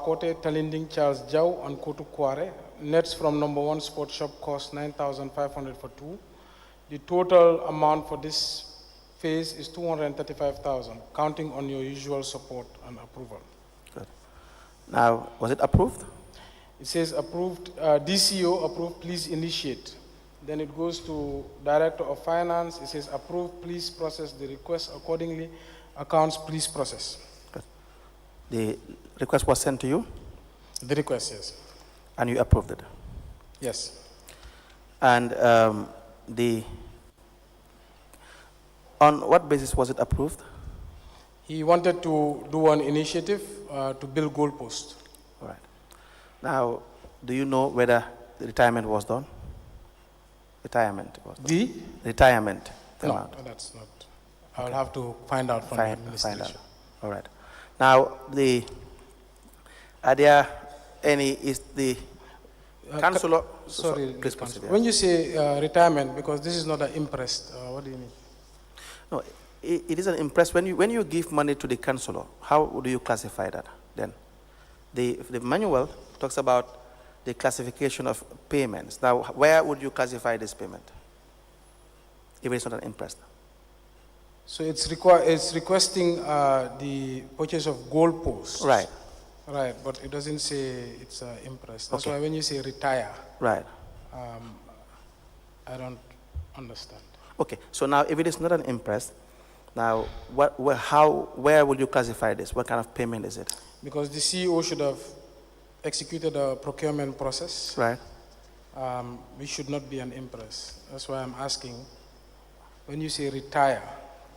Bakote, Talinding, Charles Jau, and Kotu Kware. Nets from number 1 sport shop cost 9,500 for 2. The total amount for this phase is 235,000, counting on your usual support and approval. Good. Now, was it approved? It says approved, DCO approved, please initiate. Then it goes to Director of Finance. It says approved, please process the request accordingly. Accounts, please process. Good. The request was sent to you? The request, yes. And you approved it? Yes. And on what basis was it approved? He wanted to do an initiative to build goalposts. All right. Now, do you know whether the retirement was done? Retirement was done. The? Retirement. No, amount. that's not. I'll have to find out from the administration. Find out. All right. Now, are there any, is the councillor... Sorry, please proceed. When you say retirement, because this is not an impressed, what do you mean? No, it is an impress. When you give money to the councillor, how do you classify that then? The manual talks about the classification of payments. Now, where would you classify this payment if it's not an impress? So it's requesting the purchase of goalposts. Right. Right, but it doesn't say it's impress. That's Okay. why when you say retire, right, I don't understand. Okay, so now if it is not an impress, now where will you classify this? What kind of payment is it? Because the CEO should have executed a procurement process. Right. We should not be an impress. That's why I'm asking, when you say retire,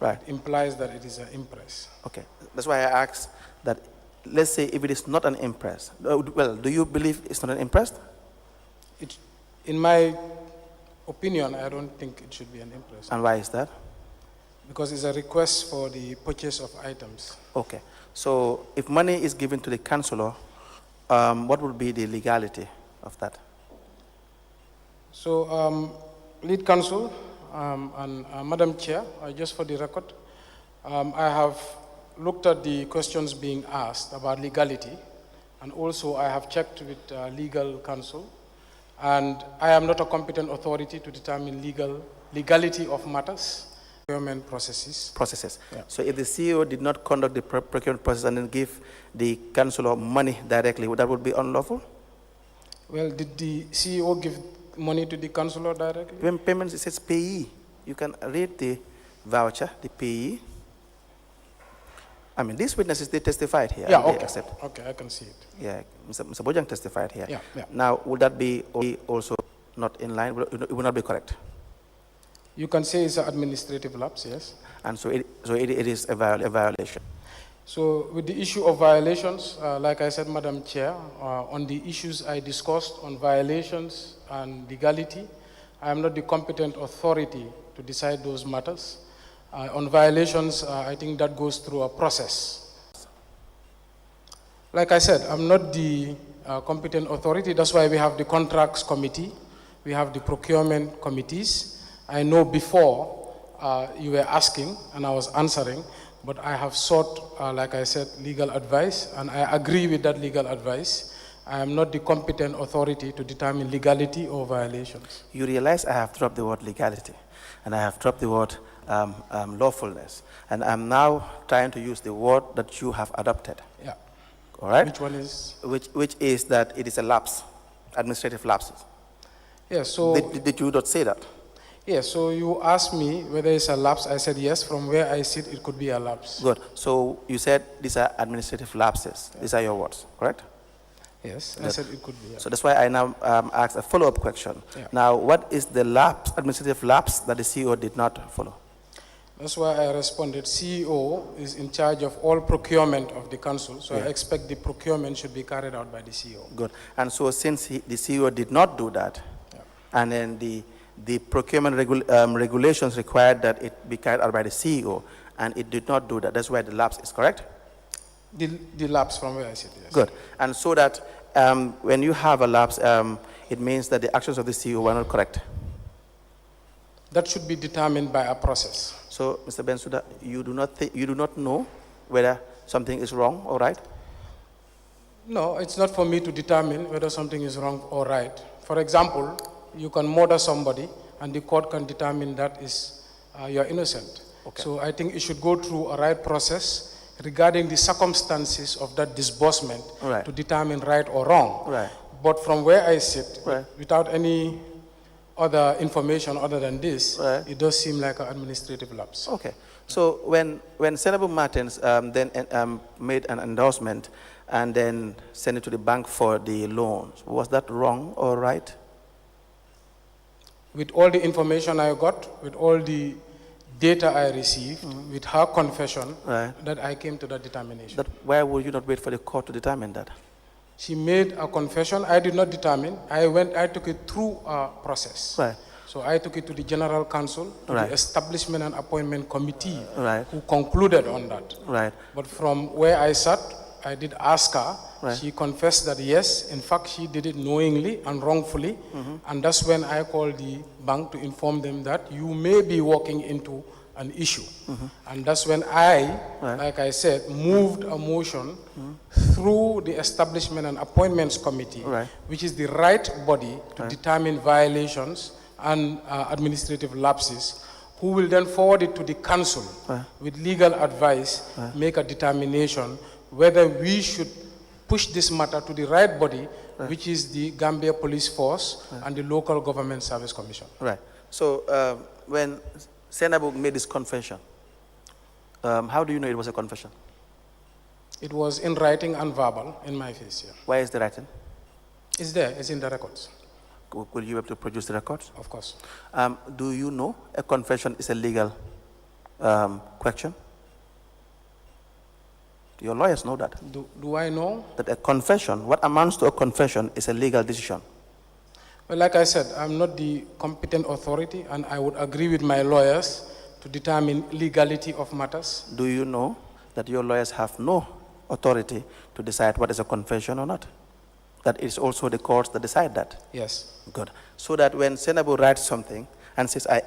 right, it implies that it is an impress. Okay, that's why I asked that, let's say if it is not an impress, well, do you believe it's not an impress? In my opinion, I don't think it should be an impress. And why is that? Because it's a request for the purchase of items. Okay, so if money is given to the councillor, what would be the legality of that? So, lead counsel and Madam Chair, just for the record, I have looked at the questions being asked about legality, and also I have checked with legal counsel, and I am not a competent authority to determine legality of matters, procurement processes. Yeah. So if the CEO did not conduct the procurement process and then give the councillor money directly, that would be unlawful? Well, did the CEO give money to the councillor directly? When payments, it says payee. You can read the voucher, the payee. I mean, these witnesses, they testified here. Yeah, okay. Okay, I can see it. Yeah, Mr. Bojang testified here. Yeah, yeah. Now, would that be also not in line? It would not be correct? You can say it's an administrative lapse, yes. And so it is a violation. So with the issue of violations, like I said, Madam Chair, on the issues I discussed on violations and legality, I am not the competent authority to decide those matters. On violations, I think that goes through a process. Like I said, I'm not the competent authority. That's why we have the contracts committee. We have the procurement committees. I know before you were asking and I was answering, but I have sought, like I said, legal advice, and I agree with that legal advice. I am not the competent authority to determine legality or violations. You realize I have dropped the word legality, and I have dropped the word lawfulness, and I'm now trying to use the word that you have adopted. Yeah. All right? Which one is? Which is that it is a lapse, administrative lapses. Yes, so... Did you not say that? Yes, so you asked me whether it's a lapse. I said yes. From where I sit, it could be a lapse. Good. So you said these are administrative lapses. Yeah. These are your words, correct? Yes, I said it could be. Yeah. So that's why I now ask a follow-up question. Yeah. Now, what is the lapse, administrative lapse that the CEO did not follow? That's why I responded, CEO is in charge of all procurement of the council, so yeah. I expect the procurement should be carried out by the CEO. Good. And so since the CEO did not do that, yeah. And then the procurement regulations required that it be carried out by the CEO, and it did not do that, that's why the lapse is correct? The lapse from where I sit, yes. Good. And so that when you have a lapse, it means that the actions of the CEO were not correct? That should be determined by a process. So, Mr. Bensouda, you do not know whether something is wrong or right? No, it's not for me to determine whether something is wrong or right. For example, you can murder somebody and the court can determine that you're innocent. Okay. So I think it should go through a right process regarding the circumstances of that disbursement Right. to determine right or wrong. Right. But from where I sit, Right. without any other information other than this, Right. it does seem like an administrative lapse. Okay. So when Senator Martins then made an endorsement and then sent it to the bank for the loans, was that wrong or right? With all the information I got, with all the data I received, with her confession, Right. that I came to that determination. Why would you not wait for the court to determine that? She made a confession. I did not determine. I took it through a process. Right. So I took it to the General Council, to Right. the Establishment and Appointment Committee, Right. who concluded on that. Right. But from where I sat, I did ask her. Right. She confessed that yes, in fact, she did it knowingly and wrongfully. And that's when I called the bank to inform them that you may be walking into an issue. And that's when I, like I said, moved a motion through the Establishment and Appointments Committee, Right. which is the right body to determine violations and administrative lapses, who will then forward it to the council with legal advice, make a determination whether we should push this matter to the right body, which is the Gambia Police Force and the Local Government Service Commission. Right. So when Senabu made this confession, how do you know it was a confession? It was in writing and verbal in my face here. Why is the writing? It's there, it's in the records, Will you be able to produce the records? of course. Do you know a confession is a legal question? Your lawyers know that. Do I know? That a confession, what amounts to a confession, is a legal decision. Well, like I said, I'm not the competent authority, and I would agree with my lawyers to determine legality of matters. Do you know that your lawyers have no authority to decide what is a confession or not? That it's also the courts that decide that? Yes. Good. So that when Senabu writes something and says, I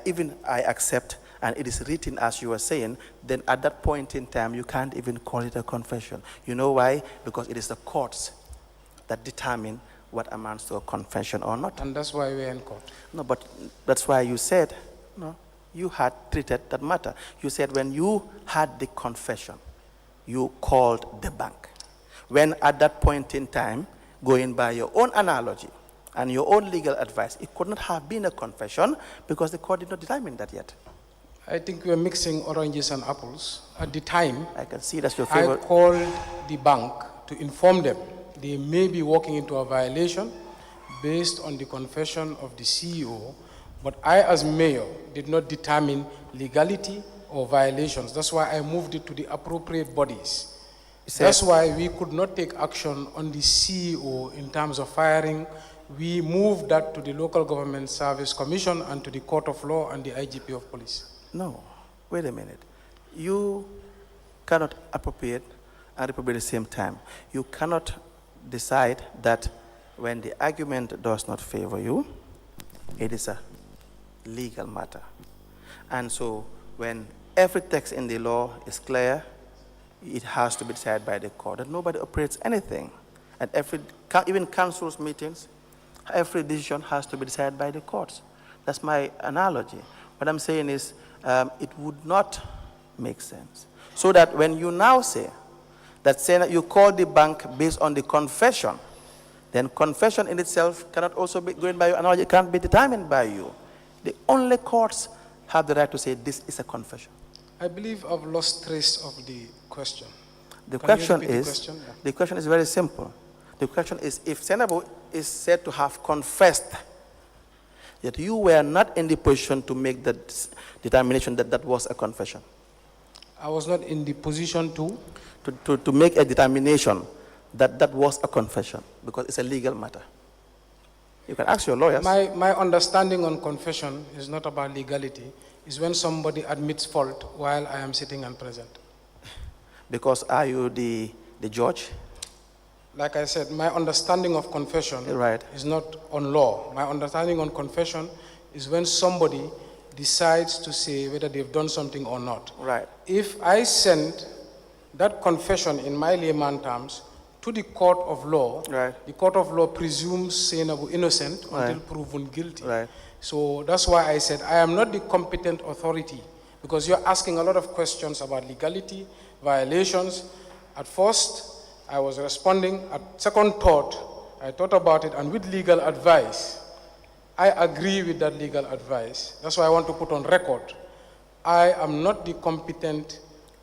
accept, and it is written as you were saying, then at that point in time, you can't even call it a confession. You know why? Because it is the courts that determine what amounts to a confession or not. And that's why we're in court. No, but that's why you said, no, you had treated that matter. You said when you had the confession, you called the bank. When at that point in time, going by your own analogy and your own legal advice, it could not have been a confession because the court did not determine that yet. I think we're mixing oranges and apples. At the time, I can see that's your I favorite. called the bank to inform them they may be walking into a violation based on the confession of the CEO, but I, as mayor, did not determine legality or violations. That's why I moved it to the appropriate bodies. That's why we could not take action on the CEO in terms of firing. We moved that to the Local Government Service Commission and to the Court of Law and the IGP of Police. No, wait a minute. You cannot appropriate and reprobate at the same time. You cannot decide that when the argument does not favor you, it is a legal matter. And so when every text in the law is clear, it has to be decided by the court. That nobody operates anything. At even council's meetings, every decision has to be decided by the courts. That's my analogy. What I'm saying is, it would not make sense. So that when you now say that you call the bank based on the confession, then confession in itself cannot also be, going by your analogy, can't be determined by you. The only courts have the right to say this is a confession. I believe I've lost trace of the question. The Can you question repeat is, the question? Yeah. the question is very simple. The question is, if Senabu is said to have confessed that you were not in the position to make that determination that that was a confession. I was not in the position to make a determination that that was a confession, because it's a legal matter. You can ask your lawyers. My understanding on confession is not about legality. It's when somebody admits fault while I am sitting and present. Because are you the judge? Like I said, my understanding of confession Right. is not on law. My understanding on confession is when somebody decides to say whether they've done something or not. Right. If I send that confession in my layman terms to the court of law, Right. the court of law presumes Senabu innocent until proven guilty. So that's why I said I am not the competent authority, because you're asking a lot of questions about legality, violations. At first, I was responding. At second thought, I thought about it, and with legal advice, I agree with that legal advice. That's why I want to put on record. I am not the competent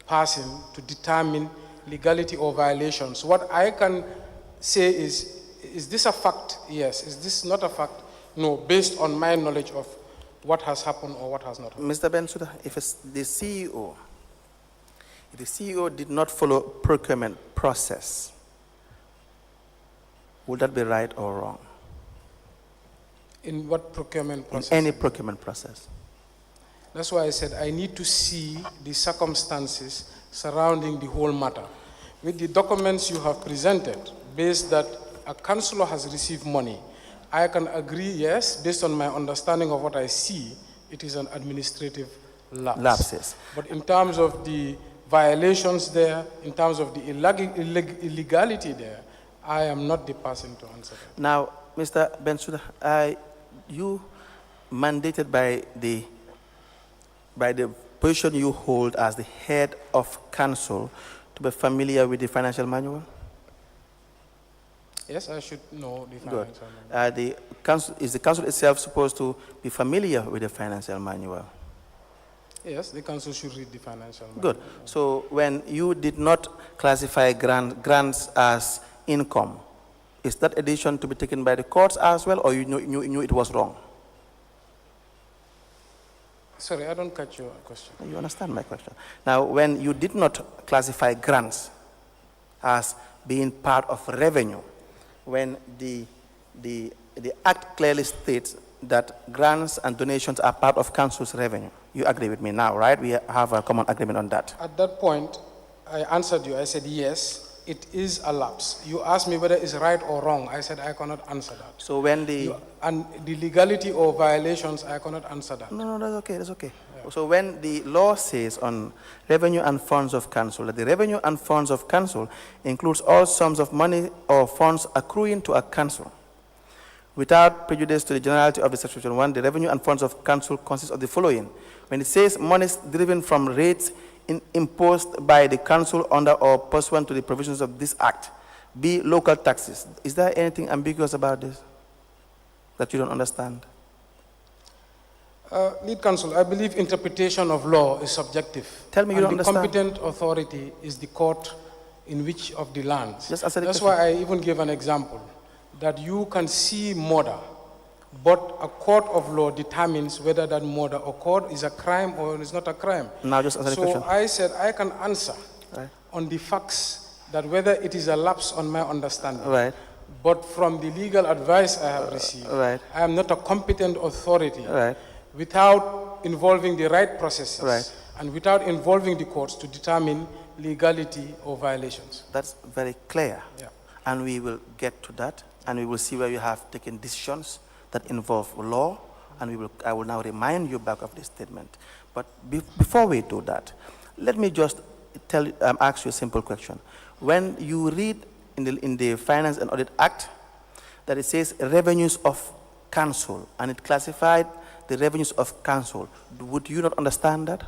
person to determine legality or violations. What I can say is this a fact? Yes. Is this not a fact? No, based on my knowledge of what has happened or what has not happened. Mr. Bensouda, if the CEO did not follow procurement process, would that be right or wrong? In what procurement process? In any procurement process. That's why I said I need to see the circumstances surrounding the whole matter. With the documents you have presented, based that a councillor has received money, I can agree, yes, based on my understanding of what I see, it is an administrative lapse. But in terms of the violations there, in terms of the illegality there, I am not the person to answer that. Now, Mr. Bensouda, you mandated by the position you hold as the head of council to be familiar with the financial manual? Yes, I should know the financial manual. Is the council itself supposed to be familiar with the financial manual? Yes, the council should read the financial manual. Good. So when you did not classify grants as income, is that addition to be taken by the courts as well, or you knew it was wrong? Sorry, I don't catch your question. You understand my question. Now, when you did not classify grants as being part of revenue, when the Act clearly states that grants and donations are part of council's revenue, you agree with me now, right? We have a common agreement on that. At that point, I answered you. I said, yes, it is a lapse. You asked me whether it's right or wrong. I said, I cannot answer that. So when and the legality or violations, I cannot answer that. No, that's okay, that's okay. Yeah. So when the law says on revenue and funds of council, that the revenue and funds of council includes all sums of money or funds accruing to a council, without prejudice to the generality of the Section 1, the revenue and funds of council consists of the following. When it says monies driven from rates imposed by the council under or pursuant to the provisions of this act, be local taxes. Is there anything ambiguous about this that you don't understand? Lead counsel, I believe interpretation of law is subjective. Tell me you don't understand. The competent authority is the court in which of the lands. Just answer the That's question. why I even gave an example, that you can see murder, but a court of law determines whether that murder occurred is a crime or is not a crime. Now just answer the question. So I said I can answer on the facts that whether it is a lapse on my understanding. Right. But from the legal advice I have received, I am not a competent authority without involving the right processes and without involving the courts to determine legality or violations. That's very clear. Yeah. And we will get to that, and we will see where you have taken decisions that involve law, and I will now remind you back of this statement. But before we do that, let me just ask you a simple question. When you read in the Finance and Audit Act that it says revenues of council, and it classified the revenues of council, would you not understand that?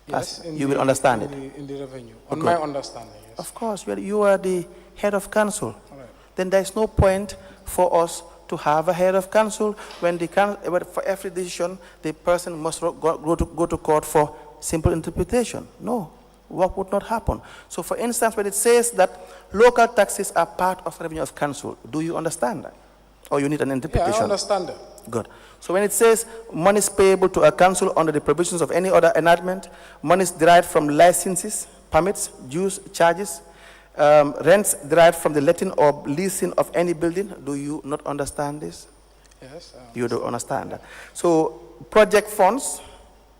Yes, you will understand it. In the revenue, on my understanding, yes. Of course, you are the head of council. Right. Then there's no point for us to have a head of council when for every decision the person must go to court for simple interpretation. No, what would not happen? So for instance, when it says that local taxes are part of revenue of council, do you understand that? Or you need an interpretation? Yeah, I understand that. Good. So when it says monies payable to a council under the provisions of any other enactment, monies derived from licenses, permits, dues, charges, rents derived from the letting or leasing of any building, do you not understand this? Yes. You do understand that. So project funds,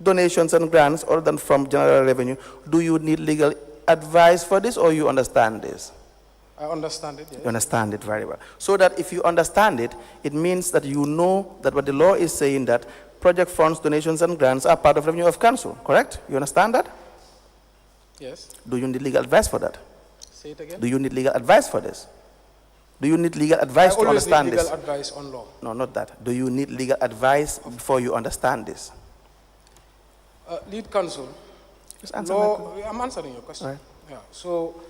donations and grants other than from general revenue, do you need legal advice for this, or you understand this? I understand it, yes. You understand it very well. So that if you understand it, it means that you know that what the law is saying, that project funds, donations and grants are part of revenue of council, correct? You understand that? Yes. Do you need legal advice for that? Say it again. Do you need legal advice for this? Do you need legal advice to understand this? I always need legal advice on law. No, not that. Do you need legal advice before you understand this? Lead counsel. Just answer I'm answering your question. Right. Yeah. So,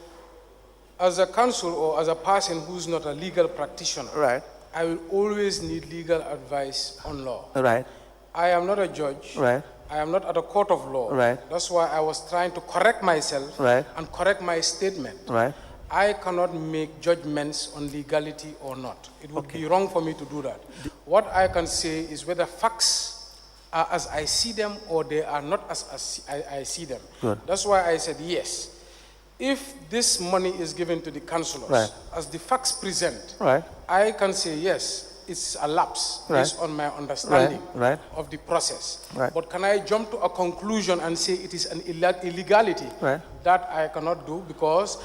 as a counsel or as a person who's not a legal practitioner, right, I will always need legal advice on law. Right. I am not a judge. Right. I am not at a court of law. Right. That's why I was trying to correct myself. Right. And correct my statement. Right. I cannot make judgments on legality or not. It would be wrong for me to do that. What I can say is whether facts are as I see them or they are not as I see them. Good. That's why I said yes. If this money is given to the councillors, right, as the facts present, right, I can say yes, it's a lapse right, based on my understanding right, of the process. Right. But can I jump to a conclusion and say it is an illegality? Right. That I cannot do because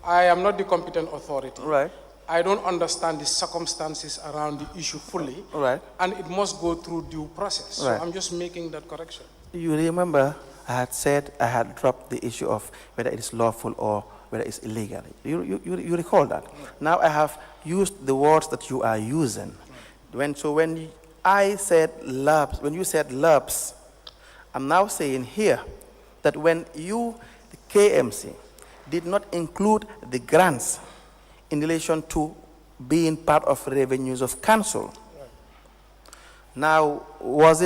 I am not the competent authority. Right. I don't understand the circumstances around the issue fully. Right. And it must go through due process. Right. So I'm just making that correction. You remember I had said I had dropped the issue of whether it is lawful or whether it's illegal. You recall that? Now I have used the words that you are using. When I said lapse, when you said lapse, I'm now saying here that when you, the KMC, did not include the grants in relation to being part of revenues of council. Now, was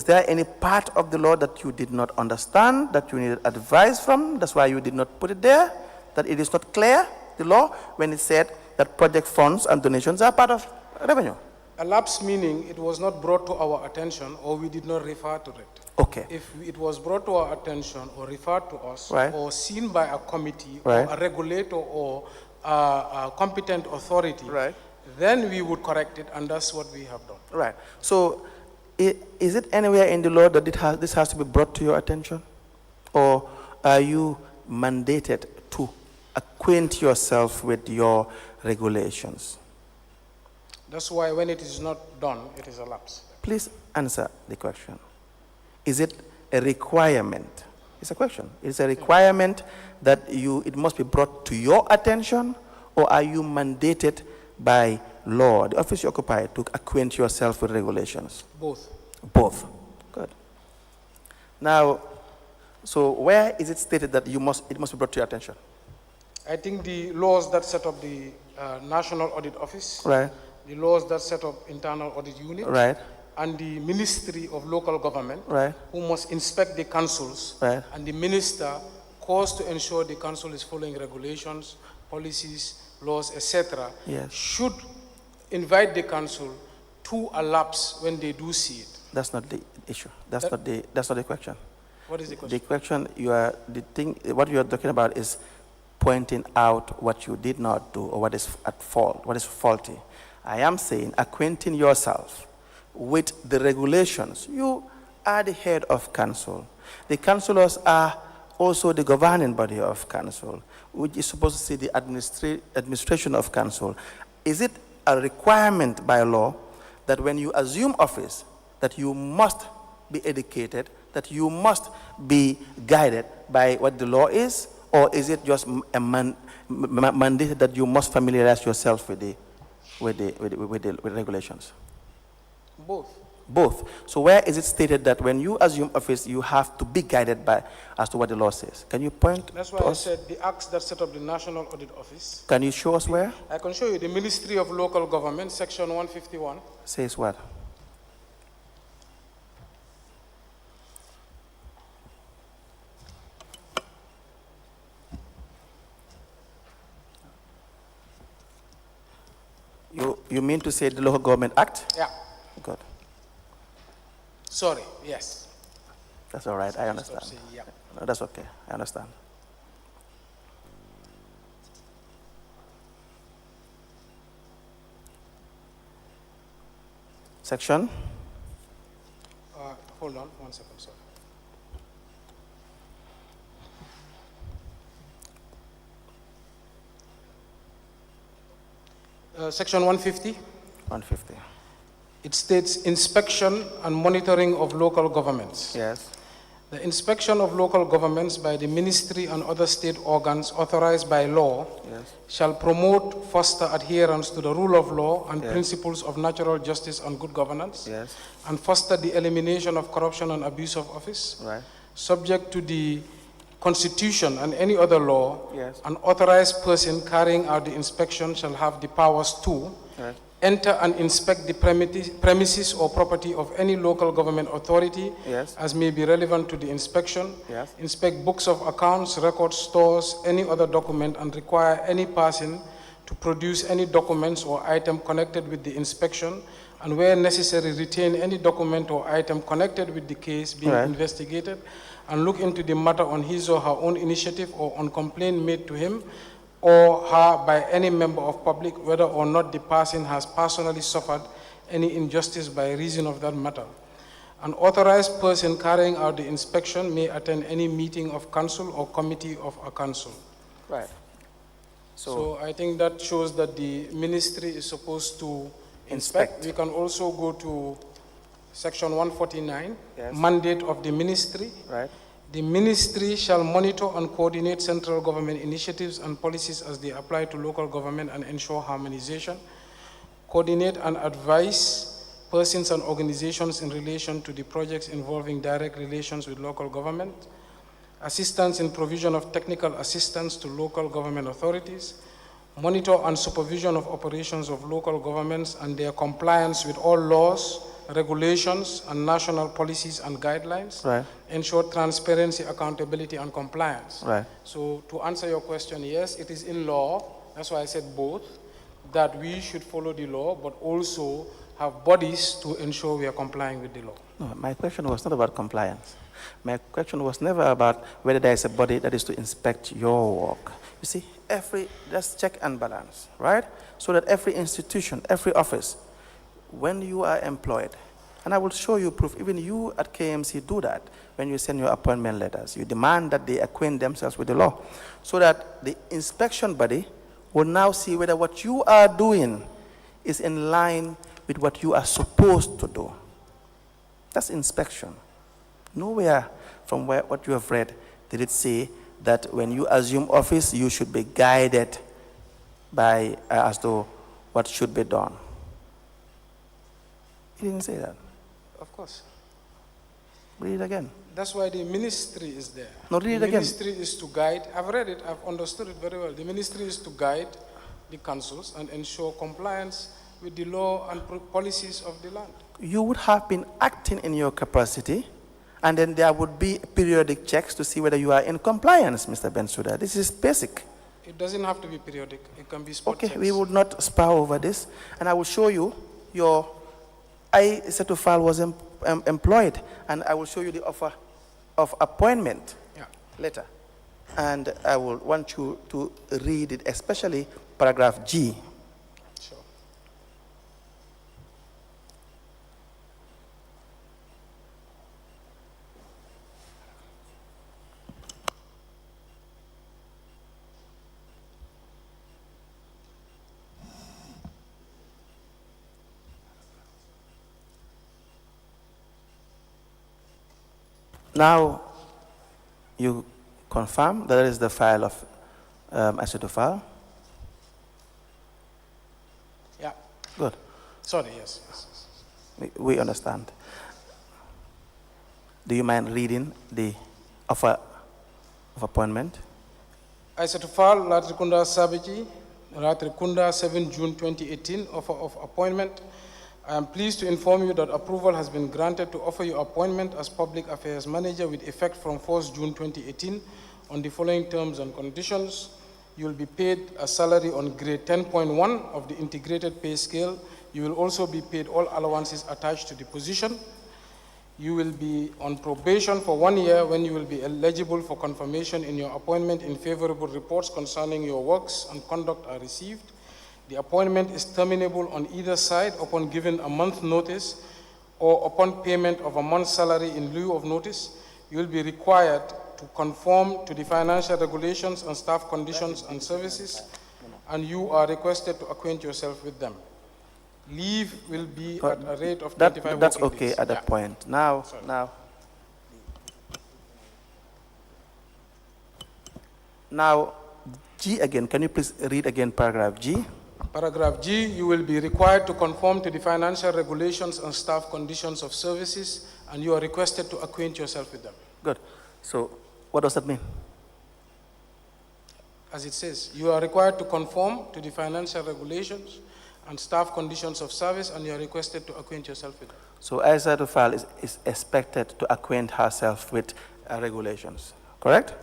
there any part of the law that you did not understand, that you needed advice from? That's why you did not put it there, that it is not clear, the law, when it said that project funds and donations are part of revenue? A lapse meaning it was not brought to our attention or we did not refer to it. Okay. If it was brought to our attention or referred to us, right, or seen by a committee, right, or a regulator or a competent authority, right, then we would correct it, and that's what we have done. Right. So, is it anywhere in the law that this has to be brought to your attention? Or are you mandated to acquaint yourself with your regulations? That's why when it is not done, it is a lapse. Please answer the question. Is it a requirement? It's a question. Is it a requirement that it must be brought to your attention, or are you mandated by law, the office you occupy, to acquaint yourself with regulations? Both. Both. Good. Now, so where is it stated that it must be brought to your attention? I think the laws that set up the National Audit Office, right, the laws that set up Internal Audit Unit, right, and the Ministry of Local Government, right, who must inspect the councils, right, and the minister calls to ensure the council is following regulations, policies, laws, etc., yes, should invite the council to a lapse when they do see it. That's not the issue. That's not the question. What is the question? The question what you are talking about is pointing out what you did not do or what is at fault, what is faulty. I am saying acquainting yourself with the regulations. You are the head of council. The councillors are also the governing body of council, which is supposed to see the administration of council. Is it a requirement by law that when you assume office, that you must be educated, that you must be guided by what the law is, or is it just a mandate that you must familiarize yourself with the regulations? Both. Both. So where is it stated that when you assume office, you have to be guided by as to what the law says? Can you point That's why to I us? said the acts that set up the National Audit Office. Can you show us where? I can show you the Ministry of Local Government, Section 151. Says what? You mean to say the Local Government Act? Yeah. Good. Sorry, yes. That's all right, I understand. Saying, yeah. No, that's okay, I understand. Section? Hold on, 1 second, sorry. Section 150. 150. It states inspection and monitoring of local governments. Yes. The inspection of local governments by the ministry and other state organs authorized by law shall promote, foster adherence to the rule of law and principles of natural justice and good governance, and foster the elimination of corruption and abuse of office, subject to the Constitution and any other law. An authorized person carrying out the inspection shall have the powers to enter and inspect the premises or property of any local government authority as may be relevant to the inspection, inspect books of accounts, records, stores, any other document, and require any person to produce any documents or item connected with the inspection, and where necessary retain any document or item connected with the case being investigated, and look into the matter on his or her own initiative or on complaint made to him or her by any member of public, whether or not the person has personally suffered any injustice by reason of that matter. An authorized person carrying out the inspection may attend any meeting of council or committee of a council. So I think that shows that the ministry is supposed to inspect. We can also go to section 149, mandate of the ministry. The ministry shall monitor and coordinate central government initiatives and policies as they apply to local government and ensure harmonization. Coordinate and advise persons and organizations in relation to the projects involving direct relations with local government. Assistance in provision of technical assistance to local government authorities. Monitor and supervision of operations of local governments and their compliance with all laws, regulations, and national policies and guidelines. Ensure transparency, accountability, and compliance. So to answer your question, yes, it is in law. That's why I said both, that we should follow the law, but also have bodies to ensure we are complying with the law. No, my question was not about compliance. My question was never about whether there is a body that is to inspect your work. You see, that's check and balance, right? So that every institution, every office, when you are employed, and I will show you proof, even you at KMC do that when you send your appointment letters. You demand that they acquaint themselves with the law, so that the inspection body will now see whether what you are doing is in line with what you are supposed to do. That's inspection. Nowhere from what you have read did it say that when you assume office, you should be guided by as to what should be done. He didn't say that. Of course. Read it again. That's why the ministry is there. No, read it the again. Ministry is to guide. I've read it. I've understood it very well. The ministry is to guide the councils and ensure compliance with the law and policies of the land. You would have been acting in your capacity, and then there would be periodic checks to see whether you are in compliance, Mr. Bensouda. This is basic. It doesn't have to be periodic. It can be spot checks. We would not spar over this, and I will show you your I-set file was employed, and I will show you the offer of appointment later. And I will want you to read it, especially paragraph G. Sure. Now, you confirm that is the file of I-set file? Yeah. Good. Sorry, yes. We understand. Do you mind reading the offer of appointment? I-set file, Latrikunda Sabiji, Latrikunda 7 June 2018, offer of appointment. I am pleased to inform you that approval has been granted to offer you appointment as Public Affairs Manager with effect from 1st June 2018 on the following terms and conditions. You will be paid a salary on grade 10.1 of the integrated pay scale. You will also be paid all allowances attached to the position. You will be on probation for 1 year when you will be eligible for confirmation in your appointment in favorable reports concerning your works and conduct are received. The appointment is terminable on either side upon giving a month's notice or upon payment of a month's salary in lieu of notice. You will be required to conform to the financial regulations and staff conditions and services, and you are requested to acquaint yourself with them. Leave will be at a rate of 25 That's working okay days. at that point. Now, Now, G again, can you please read again paragraph G? Paragraph G, you will be required to conform to the financial regulations and staff conditions of services, and you are requested to acquaint yourself with them. Good. So, what does that mean? As it says, you are required to conform to the financial regulations and staff conditions of service, and you are requested to acquaint yourself with them. So, Aisha Rufal is expected to acquaint herself with regulations, correct?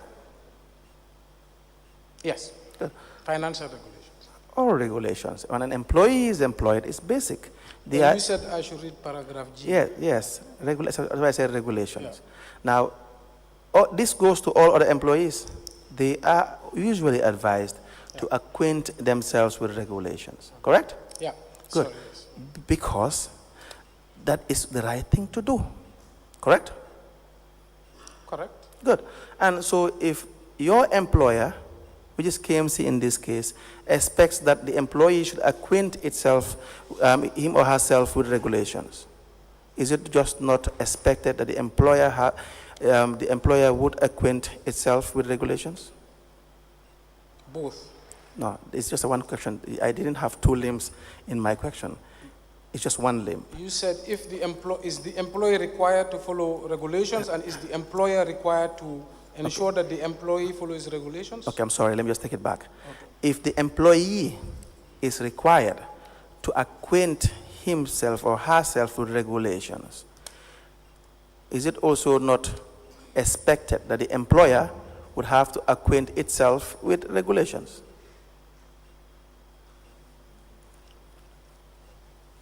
Yes. Good. Financial regulations. All regulations. When an employee is employed, it's basic. You said I should read paragraph G. Yes. That's why I said regulations. Yeah. Now, this goes to all other employees. They are usually advised to acquaint themselves with regulations, correct? Yeah. Good. Sorry, yes. Because that is the right thing to do, correct? Correct. Good. And so if your employer, which is KMC in this case, expects that the employee should acquaint itself, him or herself with regulations, is it just not expected that the employer would acquaint itself with regulations? Both. No, it's just a one question. I didn't have two limbs in my question. It's just one limb. You said if is the employee required to follow regulations, and is the employer required to ensure that the employee follows regulations? Okay, I'm sorry. Let me just take it back. Okay. If the employee is required to acquaint himself or herself with regulations, is it also not expected that the employer would have to acquaint itself with regulations?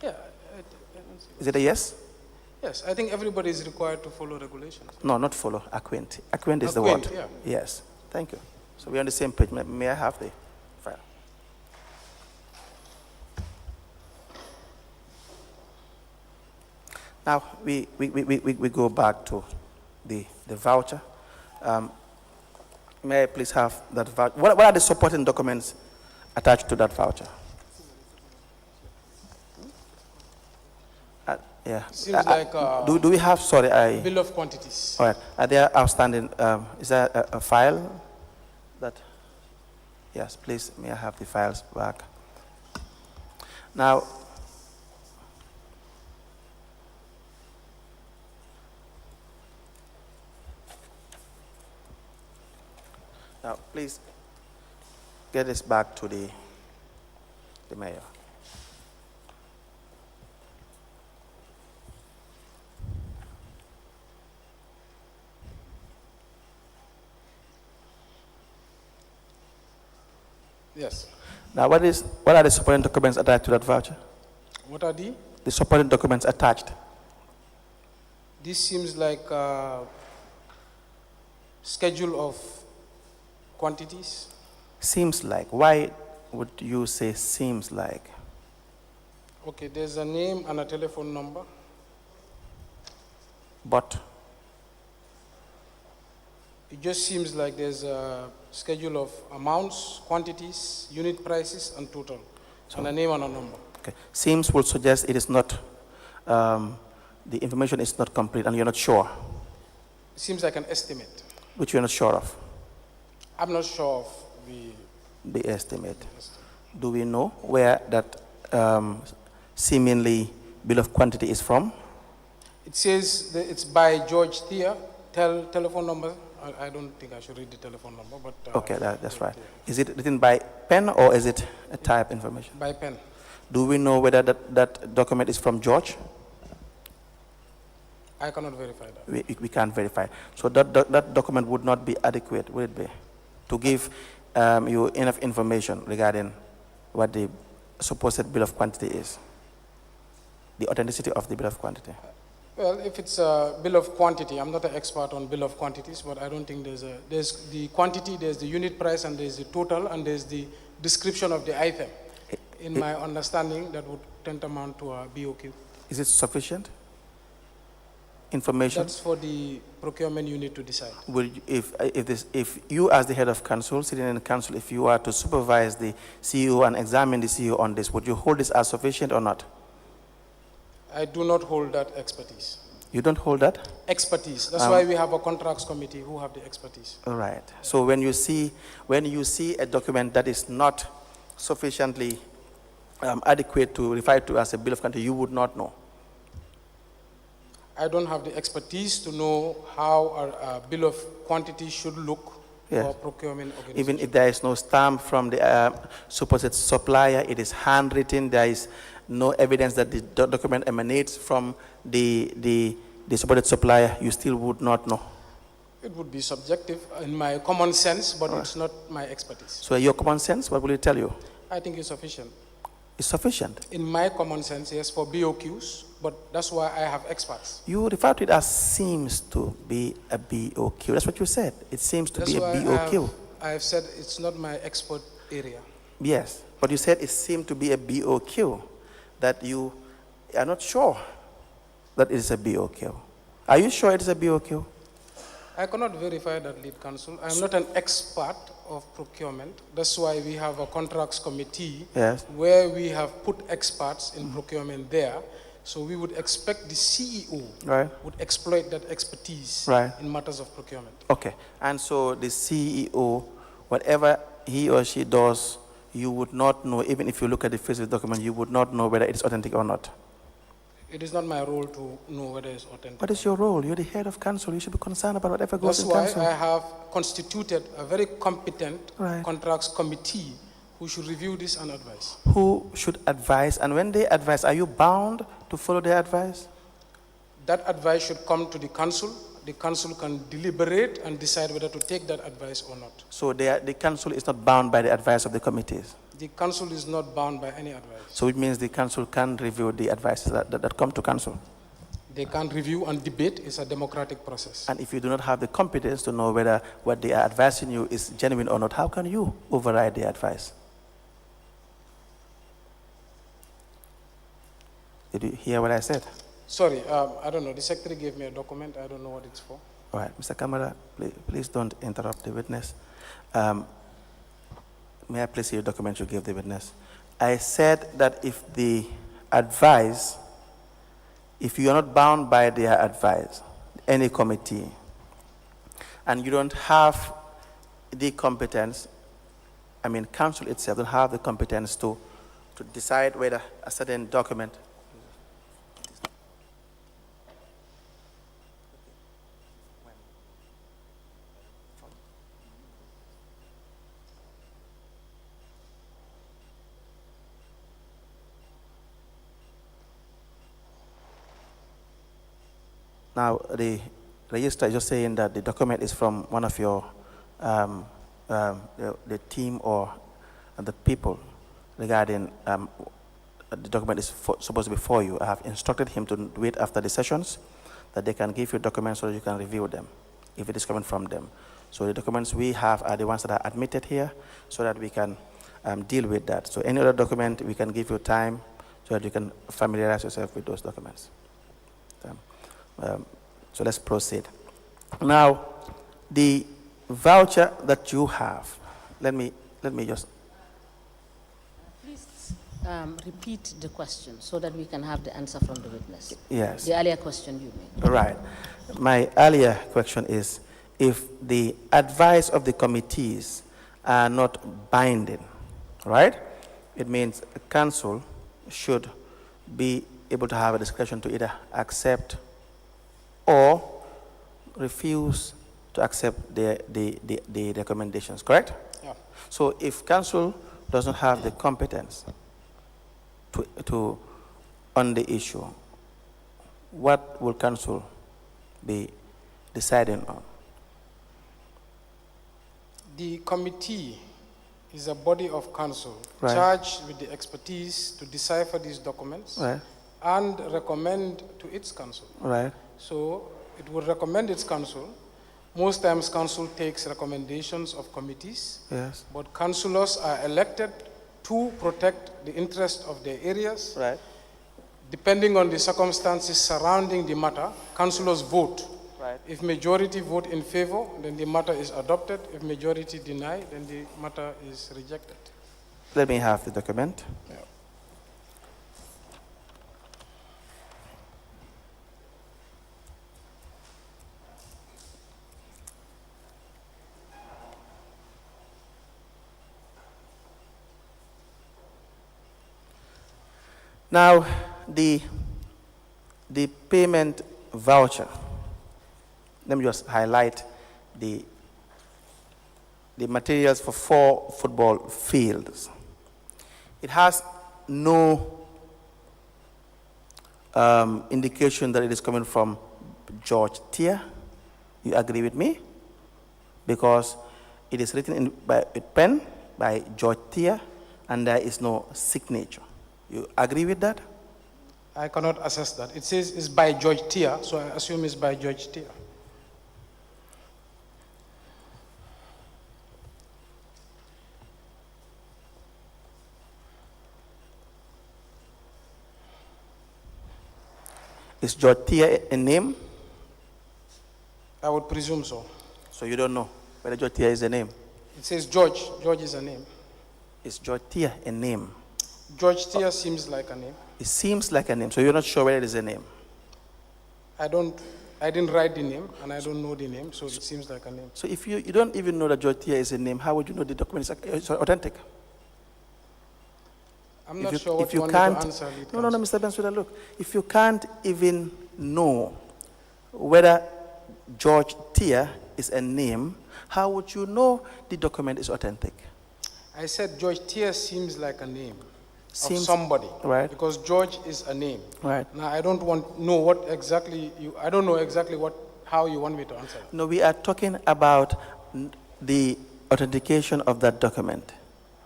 Yeah. Is it a yes? Yes, I think everybody is required to follow regulations. No, not follow, acquaint. Acquaint is the word. Yeah. Yes, thank you. So we're on the same page. May I have the file? Now, we go back to the voucher. May I please have that voucher? What are the supporting documents attached to that voucher? Yeah. Seems like do we have, sorry, bill of quantities. All right. Are there outstanding, is there a file that, yes, please, may I have the files back? Now, please get this back to the mayor. Yes. Now, what are the supporting documents attached to that voucher? What are the? The supporting documents attached. This seems like a schedule of quantities. Seems like. Why would you say seems like? Okay, there's a name and a telephone number. But? It just seems like there's a schedule of amounts, quantities, unit prices, and total, and a name and a number. Okay. Seems will suggest it is not, the information is not complete and you're not sure. It seems like an estimate. Which you're not sure of? I'm not sure of the estimate. Do we know where that seemingly bill of quantity is from? It says that it's by George Thea. Telephone number. I don't think I should read the telephone number, but... okay, that's right. Is it written by pen or is it a type information? By pen. Do we know whether that document is from George? I cannot verify that. We can't verify. So that document would not be adequate, would it be? To give you enough information regarding what the supposed bill of quantity is? The authenticity of the bill of quantity? Well, if it's a bill of quantity, I'm not an expert on bill of quantities, but I don't think there's the quantity, there's the unit price, and there's the total, and there's the description of the item. In my understanding, that would tend to amount to a BOQ. Is it sufficient information? That's for the procurement unit to decide. If you as the head of council, sitting in the council, if you are to supervise the CEO and examine the CEO on this, would you hold this as sufficient or not? I do not hold that expertise. You don't hold that? Expertise. That's why we have a contracts committee who have the expertise. All right. So when you see a document that is not sufficiently adequate to refer to as a bill of quantity, you would not know. I don't have the expertise to know how a bill of quantity should look for procurement organization. Even if there is no stamp from the supposed supplier, it is handwritten, there is no evidence that the document emanates from the supported supplier, you still would not know. It would be subjective in my common sense, but it's not my expertise. So your common sense, what will it tell you? I think it's sufficient. It's sufficient? In my common sense, yes, for BOQs, but that's why I have experts. You refer to it as seems to be a BOQ. That's what you said. It seems to be a BOQ. I have said it's not my expert area. Yes, but you said it seemed to be a BOQ, that you are not sure that it is a BOQ. Are you sure it is a BOQ? I cannot verify that, lead counsel. I am not an expert of procurement. That's why we have a contracts committee where we have put experts in procurement there. So we would expect the CEO would exploit that expertise in matters of procurement. Okay, and so the CEO, whatever he or she does, you would not know, even if you look at the face of the document, you would not know whether it's authentic or not. It is not my role to know whether it's authentic. What is your role? You're the head of council. You should be concerned about whatever goes in council. That's why I have constituted a very competent contracts committee who should review this and advise. Who should advise? And when they advise, are you bound to follow their advice? That advice should come to the council. The council can deliberate and decide whether to take that advice or not. So the council is not bound by the advice of the committees? The council is not bound by any advice. So it means the council can review the advices that come to council? They can review and debate. It's a democratic process. And if you do not have the competence to know whether what they are advising you is genuine or not, how can you override the advice? Did you hear what I said? Sorry, I don't know. The secretary gave me a document. I don't know what it's for. All right, Mr. Kamara, please don't interrupt the witness. May I please see your document you gave the witness? I said that if the advice, if you are not bound by their advice, any committee, and you don't have the competence, I mean, council itself don't have the competence to decide whether a certain document Now, the register is just saying that the document is from one of your, the team or the people regarding the document is supposed to be for you. I have instructed him to wait after the sessions, that they can give you documents so that you can review them, if it is coming from them. So the documents we have are the ones that are admitted here, so that we can deal with that. So any other document, we can give you time so that you can familiarize yourself with those documents. So let's proceed. Now, the voucher that you have, let me just. Please repeat the question so that we can have the answer from the witness. Yes. The earlier question you made. Right. My earlier question is, if the advice of the committees are not binding, right? It means a council should be able to have a discretion to either accept or refuse to accept the recommendations, correct? Yeah. So if council does not have the competence on the issue, what will council be deciding on? The committee is a body of council charged with the expertise to decipher these documents and recommend to its council. Right. So it will recommend its council. Most times council takes recommendations of committees, but councillors are elected to protect the interest of their areas. Right. Depending on the circumstances surrounding the matter, councillors vote. Right. If majority vote in favor, then the matter is adopted. If majority deny, then the matter is rejected. Let me have the document. Yeah. Now, the payment voucher, let me just highlight the materials for 4 football fields. It has no indication that it is coming from George Tier. You agree with me? Because it is written with pen by George Tier, and there is no signature. You agree with that? I cannot assess that. It says it's by George Tier, so I assume it's by George Tier. Is George Tier a name? I would presume so. So you don't know whether George Tier is a name? It says George. George is a name. Is George Tier a name? George Tier seems like a name. It seems like a name, so you're not sure whether it is a name? I didn't write the name, and I don't know the name, so it seems like a name. So if you don't even know that George Tier is a name, how would you know the document is authentic? I'm not sure what you want me to answer. No, Mr. BENSOUDA, look. If you can't even know whether George Tier is a name, how would you know the document is authentic? I said George Tier seems like a name of somebody. Right. Because George is a name. Right. Now, I don't know what exactly I don't know exactly how you want me to answer. No, we are talking about the authentication of that document,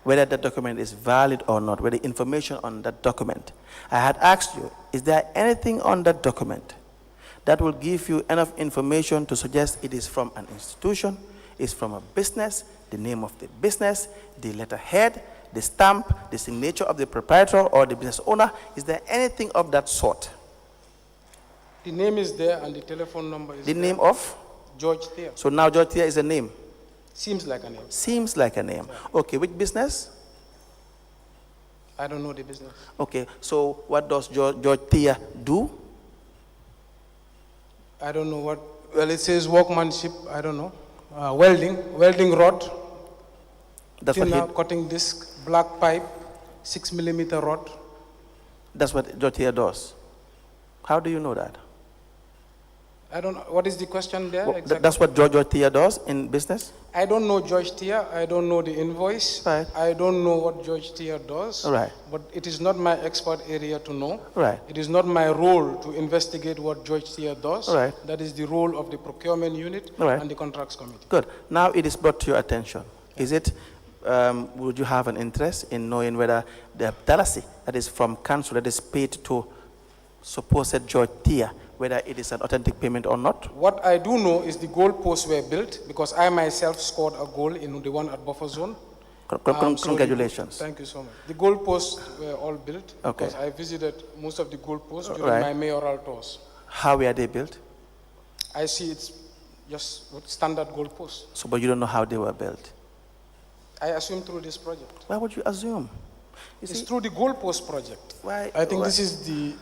whether that document is valid or not, whether the information on that document. I had asked you, is there anything on that document that will give you enough information to suggest it is from an institution, is from a business, the name of the business, the letterhead, the stamp, the signature of the proprietor or the business owner? Is there anything of that sort? The name is there and the telephone number is the there. Name of? George Tier. So now George Tier is a name? Seems like a name. Seems like a name. Okay, which business? I don't know the business. Okay, so what does George Tier do? I don't know what, well, it says workmanship, I don't know. Welding rod, That's thinner, what cutting disc, black pipe, 6mm rod. That's what George Tier does. How do you know that? I don't know, what is the question there exactly? That's what George Tier does in business? I don't know George Tier, I don't know the invoice. Right. I don't know what George Tier does. Right. But it is not my expert area to know. Right. It is not my role to investigate what George Tier does. Right. That is the role of the procurement unit Right. and the contracts committee. Good. Now it is brought to your attention. Is it, would you have an interest in knowing whether the policy that is from council that is paid to supposed George Tier, whether it is an authentic payment or not? What I do know is the goalposts were built because I myself scored a goal in the one at buffer zone. Congratulations. Thank you so much. The goalposts were all built Okay. because I visited most of the goalposts during Right. my mayoral tours. How were they built? I see it's just standard goalposts. So, but you don't know how they were built. I assume through this project. Why would you assume? You It's see, through the goalpost project. why? I think why, this is the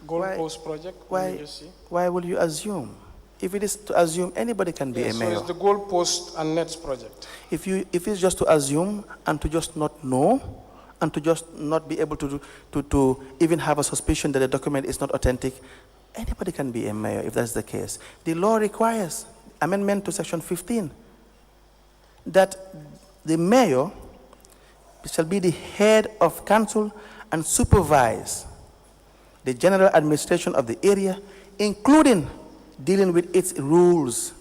goalpost project. Let me Why? just see. Why will you assume? If it is to assume, anybody can be Yeah, a so mayor. it's the goalpost and nets project. If it's just to assume and to just not know and to just not be able to even have a suspicion that the document is not authentic, anybody can be a mayor if that's the case. The law requires amendment to section 15 that the mayor shall be the head of council and supervise the general administration of the area, including dealing with its rules,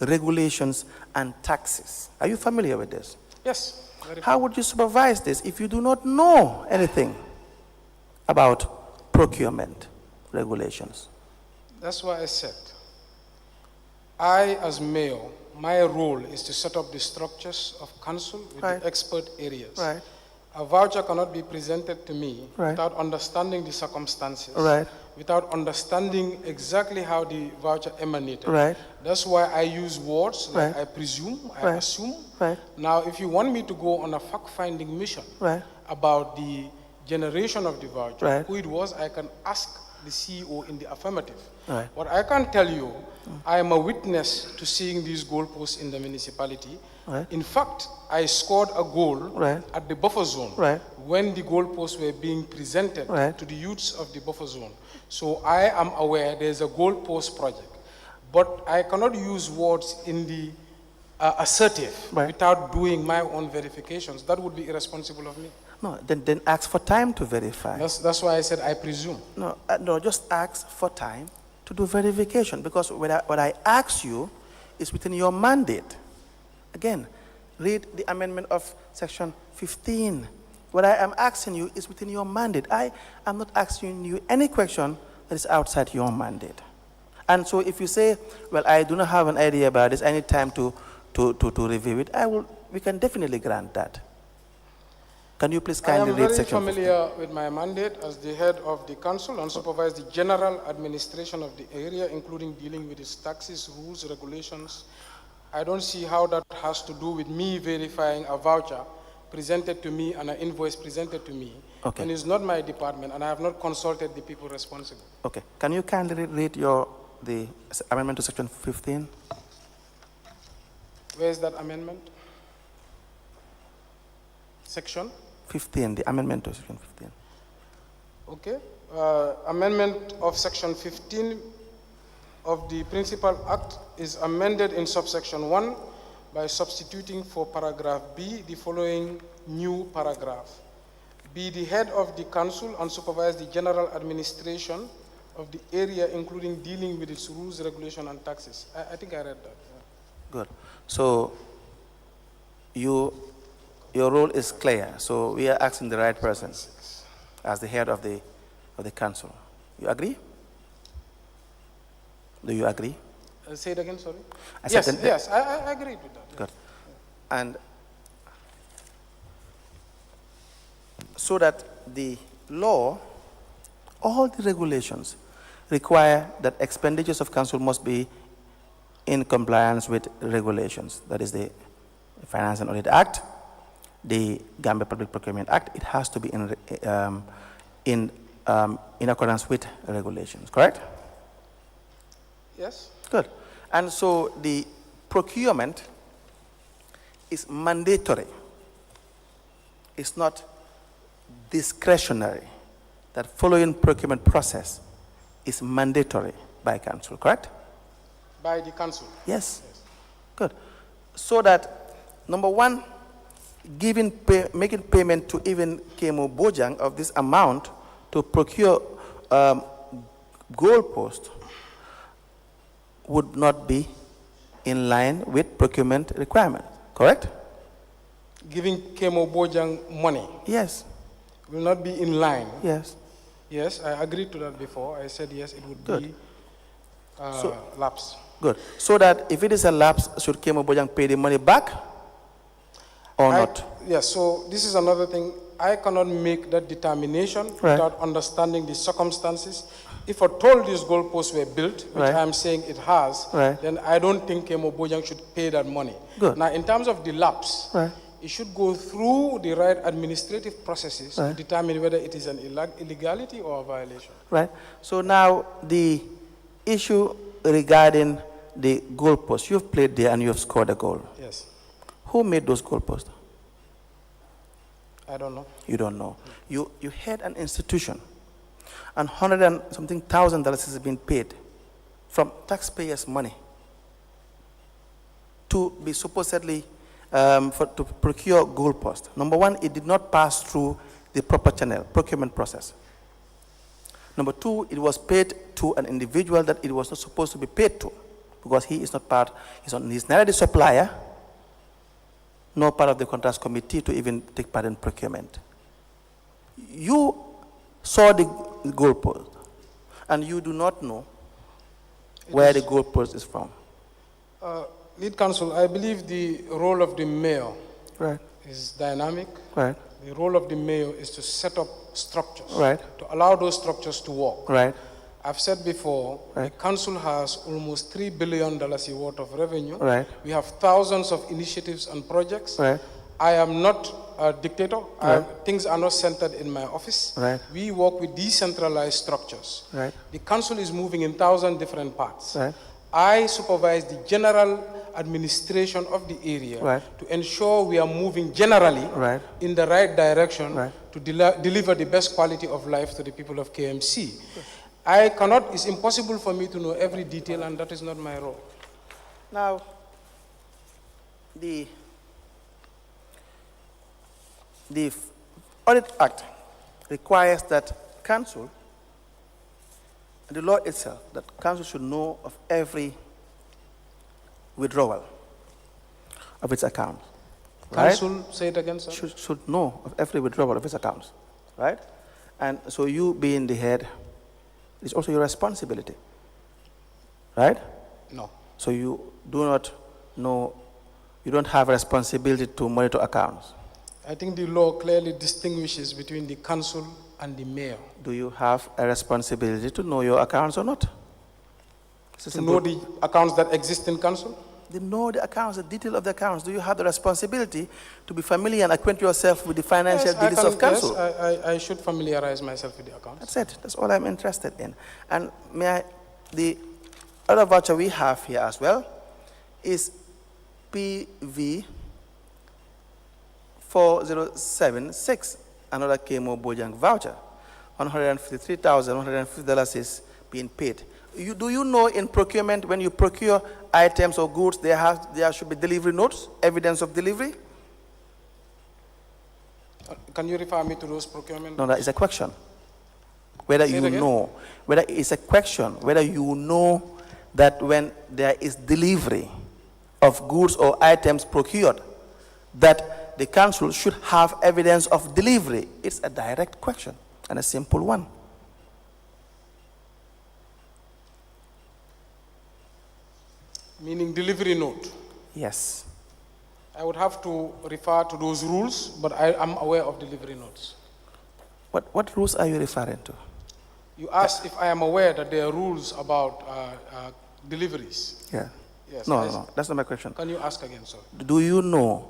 regulations, and taxes. Are you familiar with this? Yes. How would you supervise this if you do not know anything about procurement regulations? That's why I said, I as mayor, my role is to set up the structures of council with Right. the expert areas. Right. A voucher cannot be presented to me Right. without understanding the circumstances, Right. without understanding exactly how the voucher emanated. Right. That's why I use words like Right. I presume, I Right. assume. Right. Now, if you want me to go on a fact-finding mission Right. about the generation of the voucher, Right. who it was, I can ask the CEO in the affirmative. Right. What I can tell you I am a witness to seeing these goalposts in the municipality. Right. In fact, I scored a goal Right. at the buffer zone Right. when the goalposts were being presented Right. to the youths of the buffer zone. So I am aware there's a goalpost project, but I cannot use words in the assertive Right. without doing my own verifications. That would be irresponsible of me. No, then ask for time to verify. That's why I said I presume. No, just ask for time to do verification, because what I ask you is within your mandate. Again, read the amendment of section 15. What I am asking you is within your mandate. I am not asking you any question that is outside your mandate. And so if you say, well, I do not have an idea about this, I need time to review it, we can definitely grant that. Can you please kindly read section 15? I am very familiar with my mandate as the head of the council and supervise the general administration of the area, including dealing with its taxes, rules, regulations. I don't see how that has to do with me verifying a voucher presented to me and an invoice presented to me. Okay. And it's not my department, and I have not consulted the people responsible. Okay. Can you kindly read the amendment to section 15? Where is that amendment? Section? 15, the amendment to section 15. Okay. Amendment of section 15 of the Principal Act is amended in subsection 1 by substituting for paragraph B the following new paragraph. Be the head of the council and supervise the general administration of the area, including dealing with its rules, regulation, and taxes. I think I read that. Yeah. Good. So your role is clear. So we are asking the right person as the head of the council. You agree? Do you agree? Say it again, sorry. Yes, I agree with that. Good. And so that the law, all the regulations require that expenditures of council must be in compliance with regulations. That is the Finance and Audit Act, the Gambia Public Procurement Act. It has to be in accordance with regulations, correct? Yes. Good. And so the procurement is mandatory. It's not discretionary. That following procurement process is mandatory by council, correct? By the council. Yes. Good. So that, number one, making payment to even Kemo Bojang of this amount to procure goalpost would not be in line with procurement requirement, correct? Giving Kemo Bojang money Yes. will not be in line. Yes. Yes, I agreed to that before. I said yes, it would Good. be lapse. Good. So that if it is a lapse, should Kemo Bojang pay the money back or not? Yes, so this is another thing. I cannot make that determination Right. without understanding the circumstances. If at all these goalposts were built, which Right. I am saying it has, Right. then I don't think Kemo Bojang should pay that money. Good. Now, in terms of the lapse, Right. it should go through the right administrative processes to Right. determine whether it is an illegality or a violation. Right. So now the issue regarding the goalposts, you've played there and you have scored a goal. Yes. Who made those goalposts? I don't know. You don't know. You had an institution, and $100 and something thousand has been paid from taxpayers' money to be supposedly to procure goalposts. Number one, it did not pass through the proper channel, procurement process. Number two, it was paid to an individual that it was not supposed to be paid to, because he is not part, he's neither the supplier nor part of the contracts committee to even take part in procurement. You saw the goalpost, and you do not know where the goalpost is from. Lead counsel, I believe the role of the mayor Right. is dynamic. Right. The role of the mayor is to set up structures, Right. to allow those structures to work. Right. I've said before, Right. the council has almost $3 billion worth of revenue. Right. We have thousands of initiatives and projects. Right. I am not a dictator. Right. Things are not centered in my office. Right. We work with decentralized structures. Right. The council is moving in 1,000 different parts. Right. I supervise the general administration of the area Right. to ensure we are moving generally Right. in the right direction Right. to deliver the best quality of life to the people of KMC. It's impossible for me to know every detail, and that is not my role. Now, the Audit Act requires that council, and the law itself, that council should know of every withdrawal of its accounts. Right? Council, say it again, sir. Should know of every withdrawal of its accounts, right? And so you being the head, it's also your responsibility, right? No. So you do not know, you don't have a responsibility to monitor accounts. I think the law clearly distinguishes between the council and the mayor. Do you have a responsibility to know your accounts or not? To know the accounts that exist in council? To know the accounts, the detail of the accounts. Do you have the responsibility to be familiar and acquaint yourself with the financial details of council? Yes, I should familiarize myself with the accounts. That's it. That's all I'm interested in. And the other voucher we have here as well is PV 4076, another KMO Bojang voucher. $153,150 is being paid. Do you know in procurement, when you procure items or goods, there should be delivery notes, evidence of delivery? Can you refer me to those procurement? No, that is a question. Whether you know, whether it's a question, whether you know that when there is delivery of goods or items procured, that the council should have evidence of delivery. It's a direct question and a simple one. Meaning delivery note? Yes. I would have to refer to those rules, but I am aware of delivery notes. What rules are you referring to? You asked if I am aware that there are rules about deliveries. Yeah. Yes. No, that's not my question. Can you ask again, sir? Do you know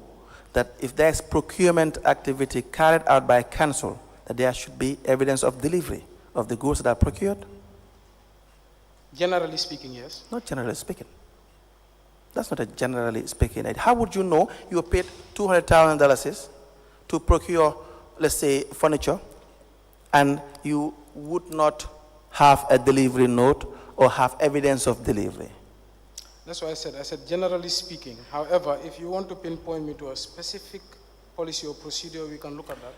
that if there is procurement activity carried out by council, that there should be evidence of delivery of the goods that are procured? Generally speaking, yes. Not generally speaking. That's not a generally speaking. How would you know you paid $200,000 to procure, let's say, furniture, and you would not have a delivery note or have evidence of delivery? That's why I said generally speaking. However, if you want to pinpoint me to a specific policy or procedure, we can look at that.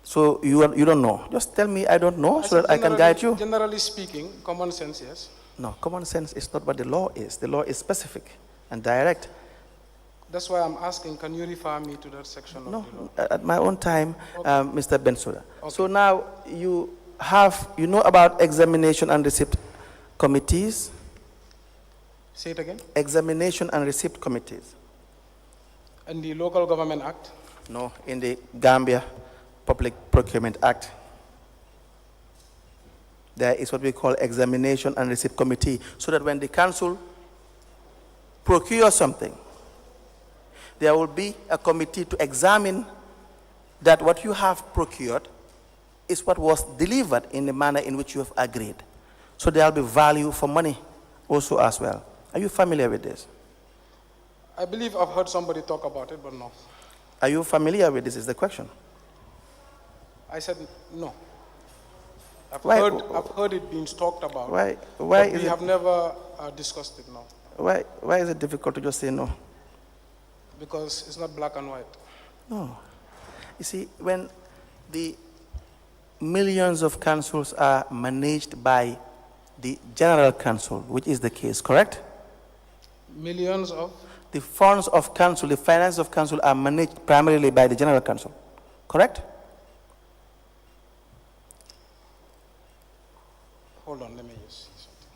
So you don't know. Just tell me I don't know so that I can guide you. Generally speaking, common sense, yes. No, common sense is not what the law is. The law is specific and direct. That's why I'm asking, can you refer me to that section of the law? At my own time, Okay. Mr. BENSOUDA. Okay. So now you know about examination and receipt committees? Say it again. Examination and receipt committees. And the Local Government Act? No, in the Gambia Public Procurement Act. There is what we call examination and receipt committee, so that when the council procures something, there will be a committee to examine that what you have procured is what was delivered in the manner in which you have agreed. So there will be value for money also as well. Are you familiar with this? I believe I've heard somebody talk about it, but no. Are you familiar with this is the question? I said no. I've heard it being talked about. Why but is we have never discussed it, no. Why is it difficult to just say no? Because it's not black and white. No. You see, when the millions of councils are managed by the general council, which is the case, correct? Millions of? The funds of council, the finances of council are managed primarily by the general council, correct? Hold on, let me use something.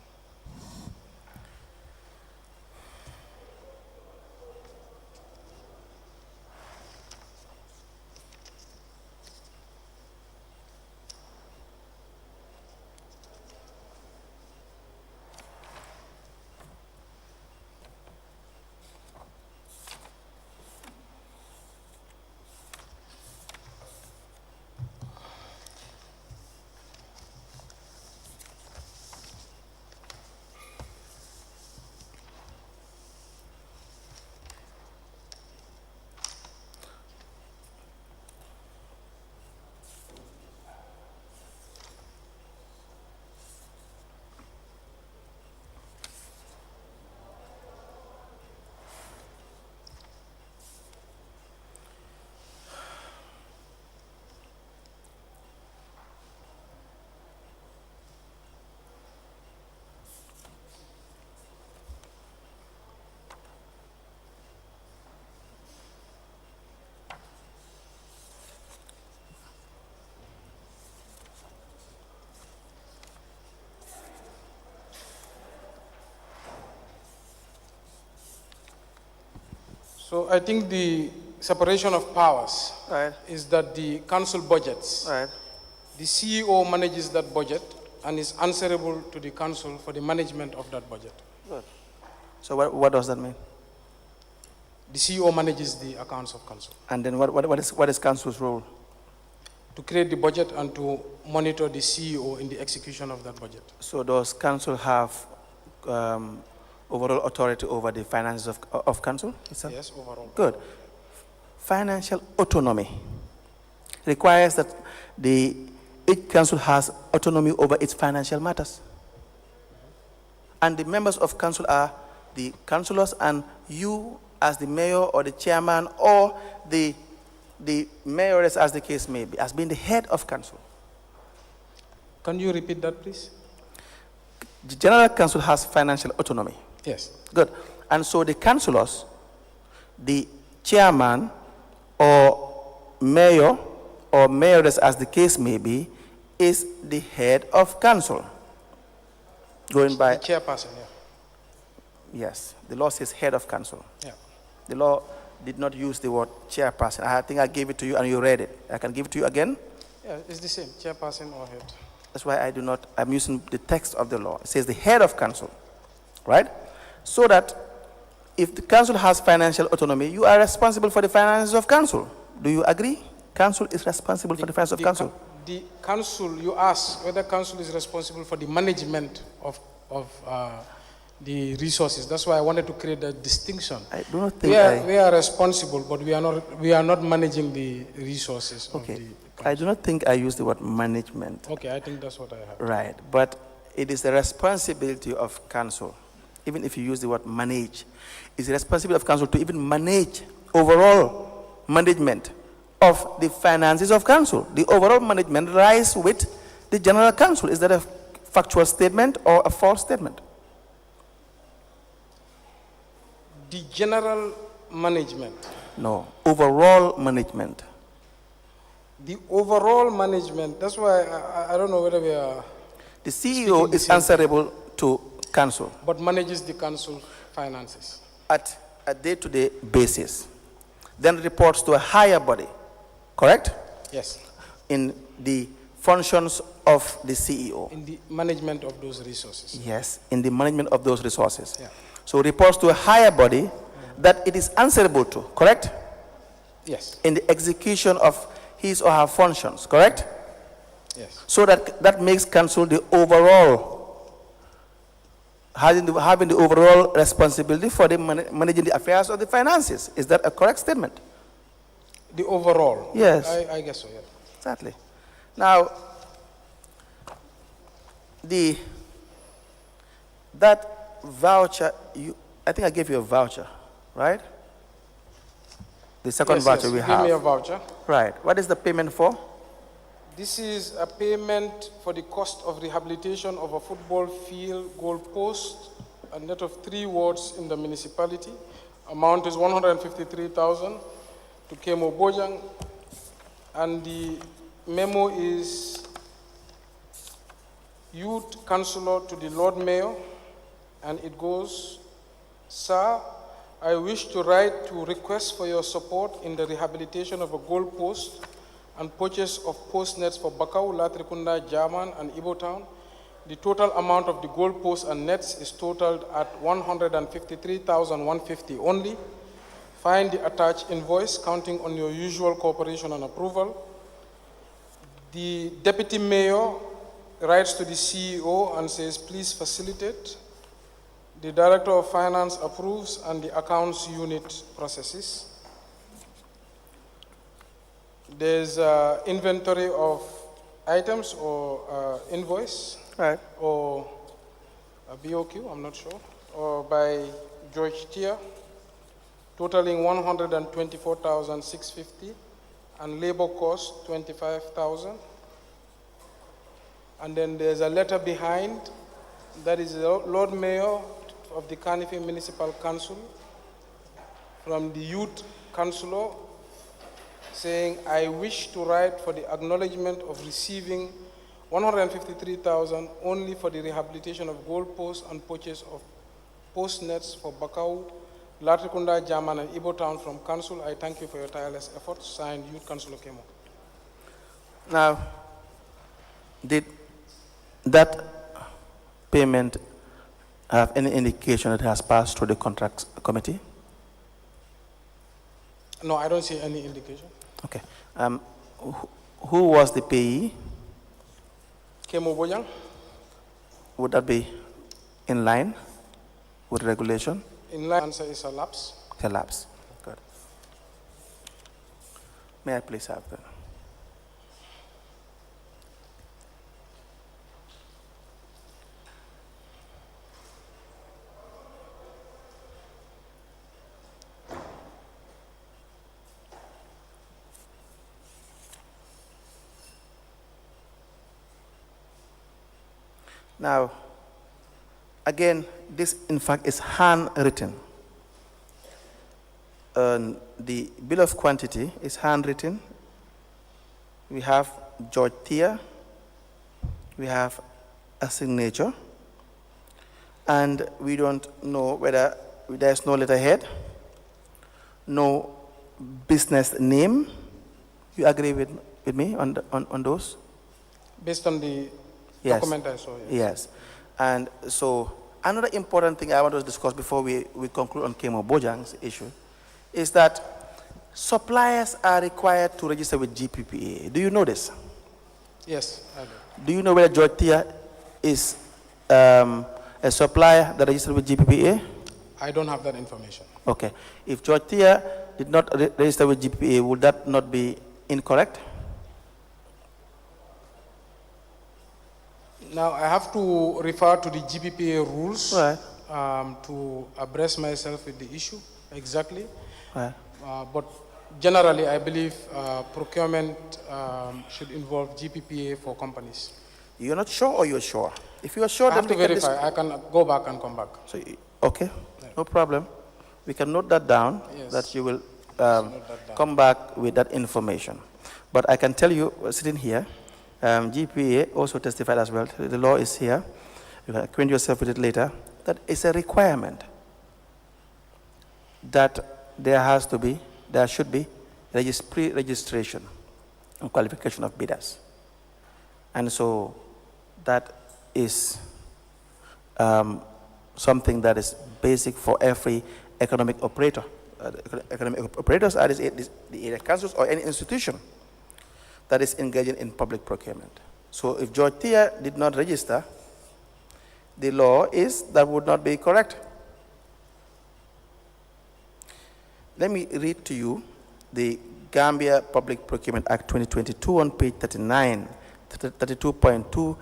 So I think the separation of powers Right. is that the council budgets. Right. The CEO manages that budget and is answerable to the council for the management of that budget. Good. So what does that mean? The CEO manages the accounts of council. And then what is council's role? To create the budget and to monitor the CEO in the execution of that budget. So does council have overall authority over the finances of council itself? Yes, overall. Good. Financial autonomy requires that each council has autonomy over its financial matters. And the members of council are the councillors, and you as the mayor or the chairman or the mayoress, as the case may be, as being the head of council. Can you repeat that, please? The general council has financial autonomy. Yes. Good. And so the councillors, the chairman or mayor or mayoress, as the case may be, is the head of council. Going by, The chairperson, yeah. yes, the law says head of council. Yeah. The law did not use the word chairperson. I think I gave it to you and you read it. I can give it to you again. Yeah, it's the same, chairperson or head. That's why I'm using the text of the law. It says the head of council, right? So that if the council has financial autonomy, you are responsible for the finances of council. Do you agree? Council is responsible for the finances of council. The council, you ask whether council is responsible for the management of the resources. That's why I wanted to create that distinction. I do not think we are responsible, but we are not managing the resources of the council. I do not think I used the word management. Okay, I think that's what I have. Right, but it is the responsibility of council, even if you use the word manage, it's the responsibility of council to even manage overall management of the finances of council. The overall management lies with the general council. Is that a factual statement or a false statement? The general management. No, overall management. The overall management, that's why I don't know whether we are... The CEO is answerable to council. But manages the council finances. At a day-to-day basis. Then reports to a higher body, correct? Yes. In the functions of the CEO. In the management of those resources. Yes, in the management of those resources. Yeah. So reports to a higher body that it is answerable to, correct? Yes. In the execution of his or her functions, correct? Yes. So that makes council the overall, having the overall responsibility for the managing the affairs of the finances. Is that a correct statement? The overall? Yes. I guess so, yeah. Exactly. Now, that voucher, I think I gave you a voucher, right? The second voucher we have. Give me a voucher. Right. What is the payment for? This is a payment for the cost of rehabilitation of a football field, goal post, a net of 3 wards in the municipality. Amount is 153,000 to Kemo Bojang, and the memo is Youth Councillor to the Lord Mayor, and it goes, Sir, I wish to write to request for your support in the rehabilitation of a goal post and purchase of post nets for Bakau, Latrikunda, German, and Ibo Town. The total amount of the goal posts and nets is totaled at 153,150 only. Find the attached invoice, counting on your usual cooperation and approval. The Deputy Mayor writes to the CEO and says, please facilitate. The Director of Finance approves and the Accounts Unit processes. There's inventory of items or invoice, Right. or a BOQ, I'm not sure, or by George Tia, totaling 124,650, and labor cost 25,000. And then there's a letter behind, that is the Lord Mayor of the Carnegie Municipal Council from the Youth Councillor saying, I wish to write for the acknowledgement of receiving 153,000 only for the rehabilitation of goal posts and purchase of post nets for Bakau, Latrikunda, Jammeh, and Ibo Town from Council, I thank you for your tireless efforts. Signed, Youth Councillor Kemo. Now, did that payment have any indication that it has passed through the contracts committee? No, I don't see any indication. Okay. Who was the payee? Kemo Bojang? Would that be in line with regulation? In line, answer is a lapse. It's a lapse. Good. May I please have that? Now, again, this in fact is handwritten. The bill of quantity is handwritten. We have George Thea, we have a signature, and we don't know whether there's no letterhead, no business name. You agree with me on those? Based on the Yes. document I saw, yes. Yes. And so another important thing I want to discuss before we conclude on Kemo Bojang's issue is that suppliers are required to register with GPPA. Do you know this? Yes, I do. Do you know whether Georgia is a supplier that registered with GPPA? I don't have that information. Okay. If Georgia did not register with GPPA, would that not be incorrect? Now, I have to refer to the GPPA rules Right. To abreast myself with the issue exactly. Right. But generally, I believe procurement should involve GPPA for companies. You're not sure or you're sure? If you're sure, I then have to we can verify. I can go back and come back. So, okay, no problem. We can note that down, Yes. that you will note that down. come back with that information. But I can tell you, sitting here, GPA also testified as well. The law is here. You can acquaint yourself with it later. That it's a requirement that there should be pre-registration and qualification of bidders. And so that is something that is basic for every economic operator. Economic operators are the area councils or any institution that is engaging in public procurement. So if Georgia did not register, the law is that would not be correct. Let me read to you the Gambia Public Procurement Act 2022 on page 39, 32.2,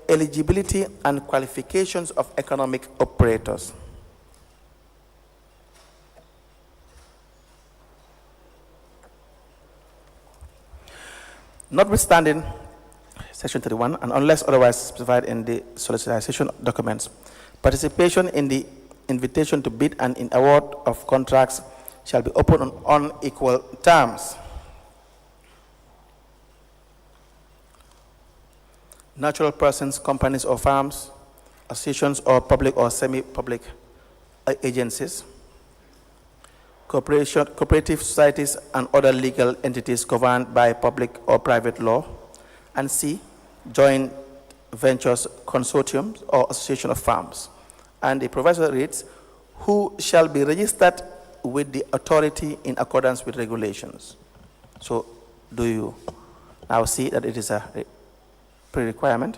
eligibility and qualifications of economic operators. Notwithstanding Section 31, and unless otherwise specified in the solicitation documents, participation in the invitation to bid and in award of contracts shall be open on unequal terms. Natural persons, companies or firms, associations or public or semi-public agencies, cooperative societies and other legal entities governed by public or private law, and C, joint ventures, consortiums or association of firms. And the proviso reads, who shall be registered with the authority in accordance with regulations. So do you now see that it is a pre-requirement?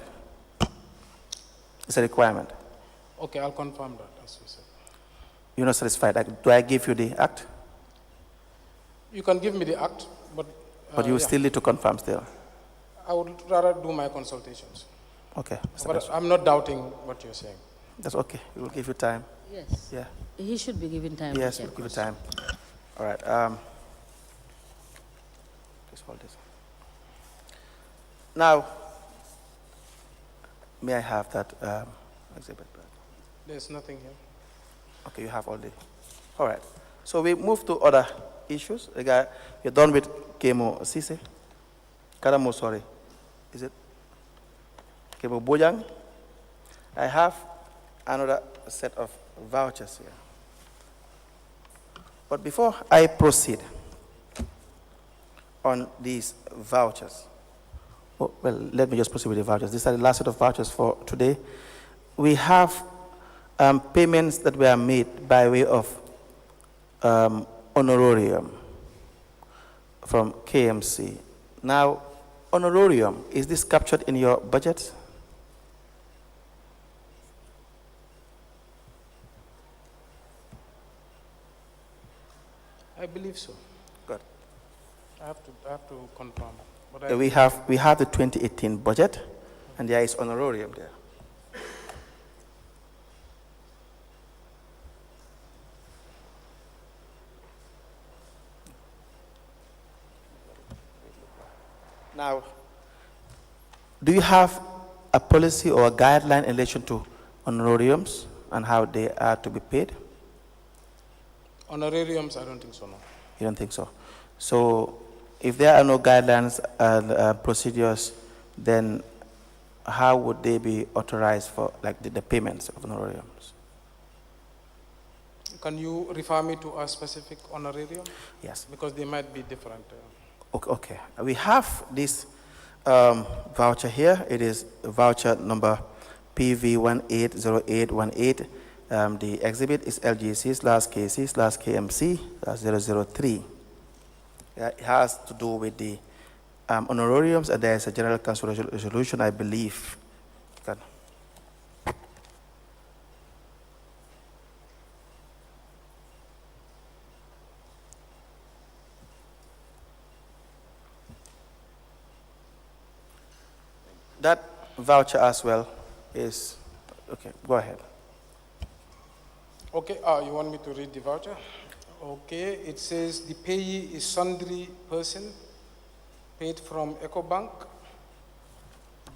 It's a requirement. Okay, I'll confirm that, as you said. You're not satisfied. Do I give you the act? You can give me the act, but... But you yeah. still need to confirm still. I would rather do my consultations. Okay. Mr. But President. I'm not doubting what you're saying. That's okay. We will give you time. Yes. Yeah. He should be given time. Yes, to we'll check give you also. time. All right. Please hold this. Now, may I have that exhibit? There's nothing here. Okay, you have all the. All right. So we move to other issues. You're done with Kemo Sise. Karamo, sorry. Is it? Kemo Bojang. I have another set of vouchers here. But before I proceed on these vouchers, well, let me just proceed with the vouchers. These are the last set of vouchers for today. We have payments that were made by way of honorarium from KMC. Now, honorarium, is this captured in your budget? I believe so. Good. I have to confirm. But We have the 2018 budget, and there is honorarium there. Now, do you have a policy or a guideline in relation to honorariums and how they are to be paid? Honorariums, I don't think so, no. You don't think so? So, if there are no guidelines and procedures, then how would they be authorized for like the payments of honorariums? Can you refer me to a specific honorarium? Yes. Because they might be different. Okay. We have this voucher here. It is voucher number PV180818. The exhibit is LGC/KC/KMC/003. It has to do with the honorariums, and there is a general council resolution, I believe. That voucher as well is, okay, go ahead. Okay, you want me to read the voucher? Okay, it says the payee is sundry person paid from EcoBank,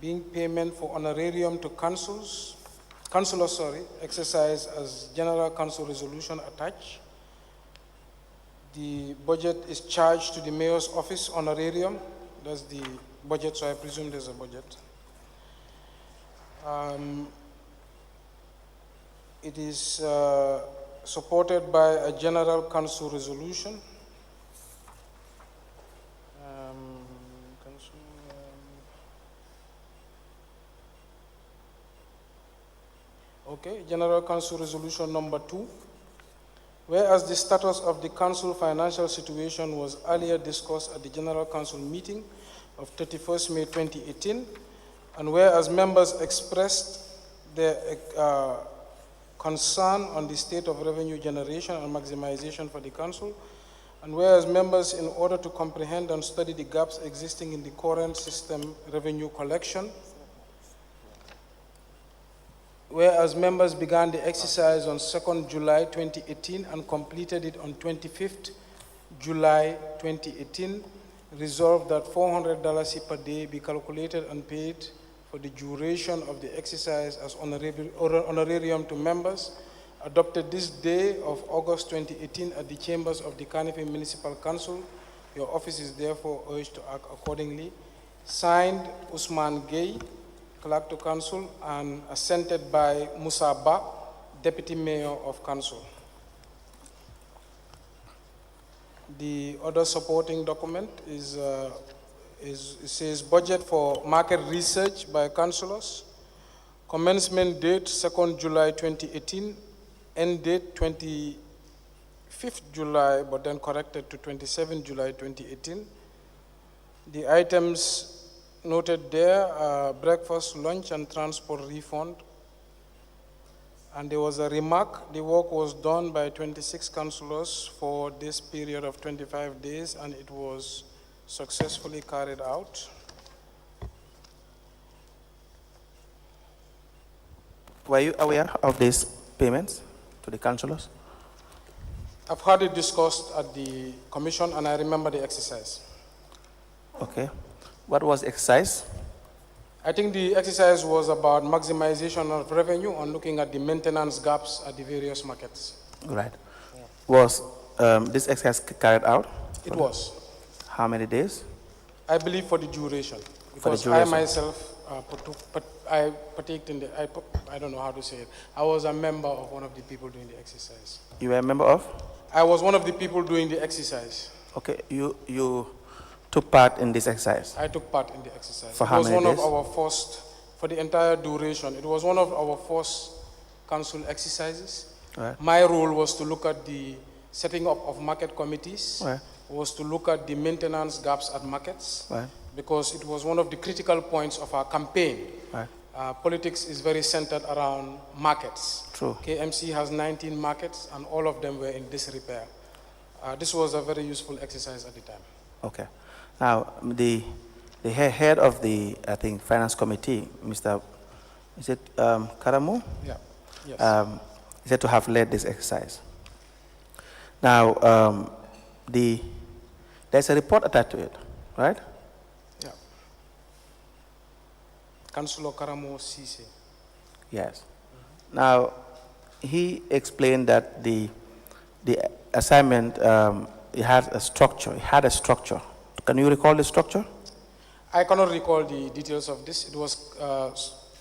being payment for honorarium to councillors, exercise as general council resolution attached. The budget is charged to the mayor's office honorarium. That's the budget, so I presume there's a budget. It is supported by a general council resolution. Okay, General Council Resolution number 2. Whereas the status of the council financial situation was earlier discussed at the General Council meeting of 31st May 2018, and whereas members expressed their concern on the state of revenue generation and maximization for the council, and whereas members, in order to comprehend and study the gaps existing in the current system revenue collection, whereas members began the exercise on 2nd July 2018 and completed it on 25th July 2018, resolved that $400 per day be calculated and paid for the duration of the exercise as honorarium to members, adopted this day of August 2018 at the chambers of the Carnegie Municipal Council. Your office is therefore urged to act accordingly. Signed, Usman Gay, Clerk to Council, and assented by Musa Ba, Deputy Mayor of Council. The other supporting document is it says budget for market research by councillors. Commencement date 2nd July 2018, end date 25th July, but then corrected to 27th July 2018. The items noted there are breakfast, lunch, and transport refund. And there was a remark, the work was done by 26 councillors for this period of 25 days, and it was successfully carried out. Were you aware of these payments to the councillors? I've heard it discussed at the commission, and I remember the exercise. Okay. What was the exercise? I think the exercise was about maximization of revenue and looking at the maintenance gaps at the various markets. Right. Yeah. Was this exercise carried out? It was. How many days? I believe for the duration. Because for the duration. I myself, I partaked in the, I don't know how to say it. I was a member of one of the people doing the exercise. You were a member of? I was one of the people doing the exercise. Okay, you took part in this exercise? I took part in the exercise. For how many days? It was one of our first, for the entire duration, it was one of our first council exercises. Right. My role was to look at the setting up of market committees, Right. was to look at the maintenance gaps at markets, Right. because it was one of the critical points of our campaign. Right. Politics is very centered around markets. True. KMC has 19 markets, and all of them were in disrepair. This was a very useful exercise at the time. Okay. Now, the head of the, I think, finance committee, Mr. Is it Karamu? Yeah. Yes. Is said to have led this exercise. Now, there's a report attached to it, right? Yeah. Councillor Karamo Sise. Yes. Now, he explained that the assignment it had a structure. It had a structure. Can you recall the structure? I cannot recall the details of this. It was,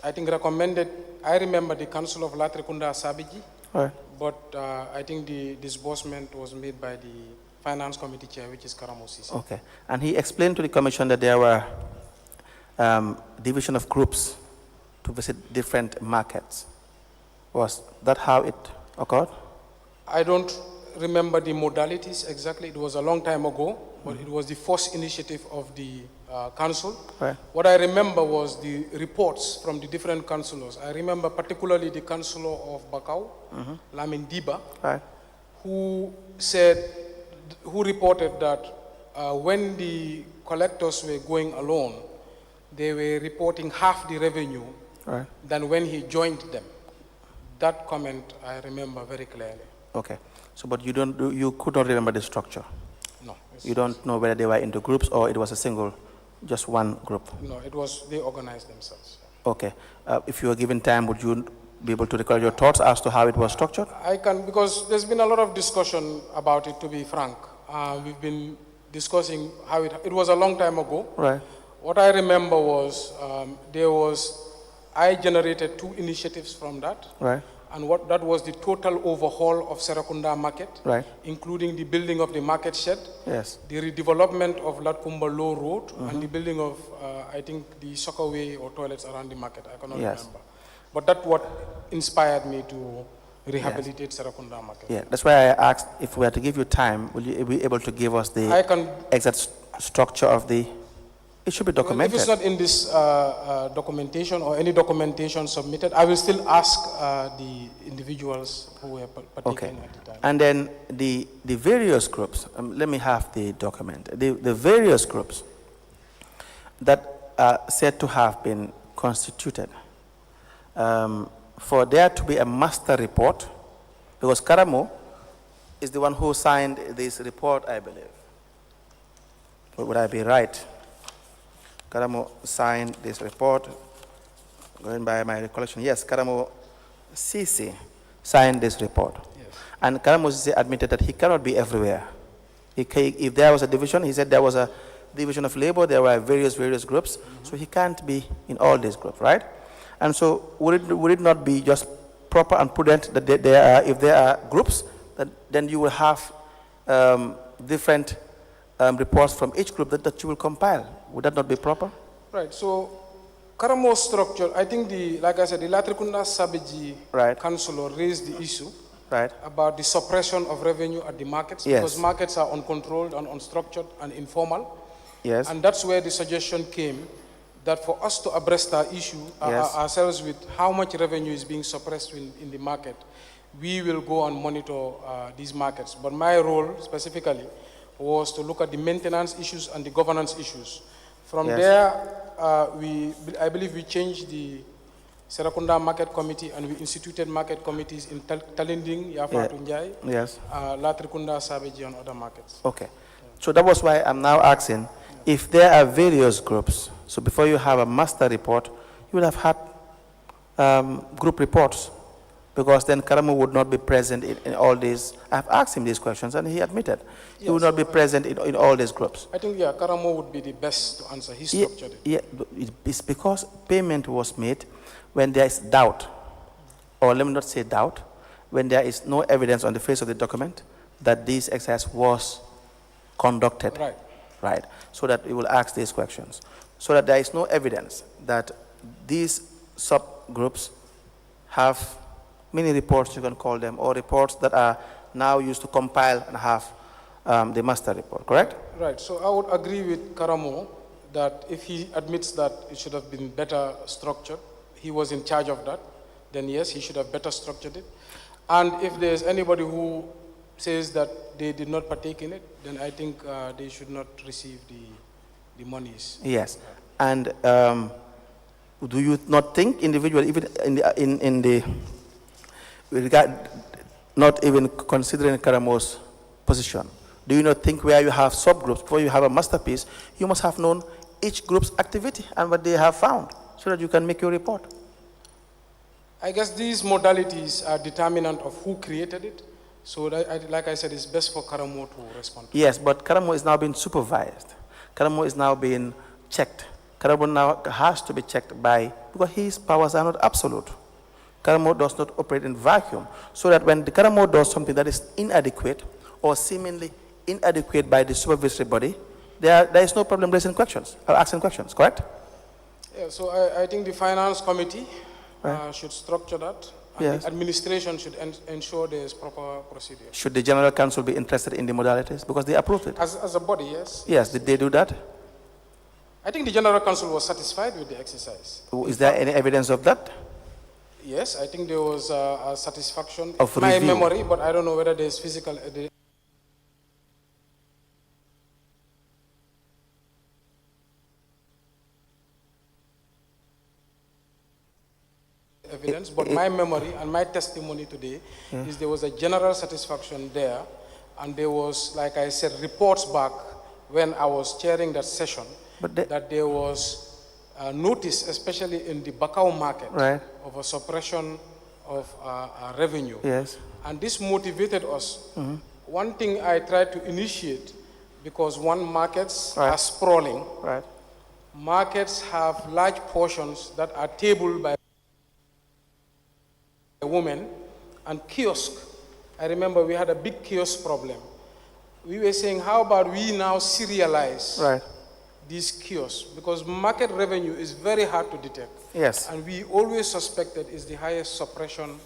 I think, recommended. I remember the Council of Latrikunda Sabiji, Right. but I think the disbursement was made by the Finance Committee Chair, which is Karamo Sise. Okay. And he explained to the Commission that there were division of groups to visit different markets. Was that how it occurred? I don't remember the modalities exactly. It was a long time ago, but it was the first initiative of the council. Right. What I remember was the reports from the different councillors. I remember particularly the councillor of Bakau, Lamin Diba, Right. who reported that when the collectors were going alone, they were reporting half the revenue Right. than when he joined them. That comment I remember very clearly. Okay. So, but you could not remember the structure. No. You don't know whether they were into groups or it was a single, just one group. No, they organized themselves. Okay. If you were given time, would you be able to recall your thoughts as to how it was structured? I can, because there's been a lot of discussion about it, to be frank. We've been discussing how it was a long time ago. Right. What I remember was I generated 2 initiatives from that. Right. And that was the total overhaul of Serakunda market, Right. including the building of the market shed, Yes. the redevelopment of Latkumba Low Road, and the building of, I think, the soccer way or toilets around the market. I cannot Yes. remember. But that's what inspired me to rehabilitate Serakunda market. Yeah. That's why I asked if we had to give you time, will you be able to give us the exact structure of the? It should be documented. If it's not in this documentation or any documentation submitted, I will still ask the individuals who were partaking at the time. And then the various groups, let me have the document. The various groups that are said to have been constituted, for there to be a master report, because Karamo is the one who signed this report, I believe. Would I be right? Karamo signed this report, going by my recollection. Yes, Karamo Sisi signed this report. Yes. And Karamo Sisi admitted that he cannot be everywhere. If there was a division, he said there was a division of labor, there were various groups, so he can't be in all these groups, right? And so would it not be just proper and prudent that if there are groups, then you will have different reports from each group that you will compile. Would that not be proper? Right. So, Karamo's structure, I think like I said, the Latrikunda Sabiji councillor raised the issue about the suppression of revenue at the markets, because markets are uncontrolled and unstructured and informal. Yes. And that's where the suggestion came that for us to address the issue ourselves with how much revenue is being suppressed in the market, we will go and monitor these markets. But my role specifically was to look at the maintenance issues and the governance issues. From there, I believe we changed the Serakunda Market Committee and we instituted market committees in Talinding, Yafa Tunjai, Latrikunda, Sabeji, and other markets. Okay. So that was why I'm now asking if there are various groups. So before you have a master report, you would have had group reports, because then Karamo would not be present in all these. I've asked him these questions and he admitted he would not be present in all these groups. I think, Karamo would be the best to answer. He structured it. Yeah, it's because payment was made when there is doubt, or let me not say doubt, when there is no evidence on the face of the document that this exercise was conducted. Right. Right. So that we will ask these questions. So that there is no evidence that these subgroups have mini reports, you can call them, or reports that are now used to compile and have the master report, correct? Right. So I would agree with Karamo that if he admits that it should have been better structured, he was in charge of that, then yes, he should have better structured it. And if there's anybody who says that they did not partake in it, then I think they should not receive the monies. Yes. And do you not think individually, even in the regard, not even considering Karamo's position, do you not think where you have subgroups, before you have a masterpiece, you must have known each group's activity and what they have found so that you can make your report? I guess these modalities are determinant of who created it. So that, like I said, it's best for Karamo to respond. Yes, but Karamo is now being supervised. Karamo is now being checked. Karamo now has to be checked because his powers are not absolute. Karamo does not operate in vacuum. So that when the Karamo does something that is inadequate or seemingly inadequate by the supervisory body, there is no problem raising questions or asking questions, correct? Yeah, so I think the finance committee should structure that. And Yes. the administration should ensure there is proper procedure. Should the General Council be interested in the modalities? Because they approved it. As a body, yes. Yes, did they do that? I think the General Council was satisfied with the exercise. Is there any evidence of that? Yes, I think there was a satisfaction. Of My review. memory, but I don't know whether there's physical. Evidence, but my memory and my testimony today is there was a general satisfaction there, and there was, like I said, reports back when I was chairing that session that there was a notice, especially in the Bakau market, of a suppression of revenue. Yes. And this motivated us. One thing I tried to initiate, because markets are sprawling. Right. Markets have large portions that are tabled by women, and kiosk. I remember we had a big kiosk problem. We were saying, how about we now serialize these kiosks? Because market revenue is very hard to detect. Yes. And we always suspected it's the highest suppression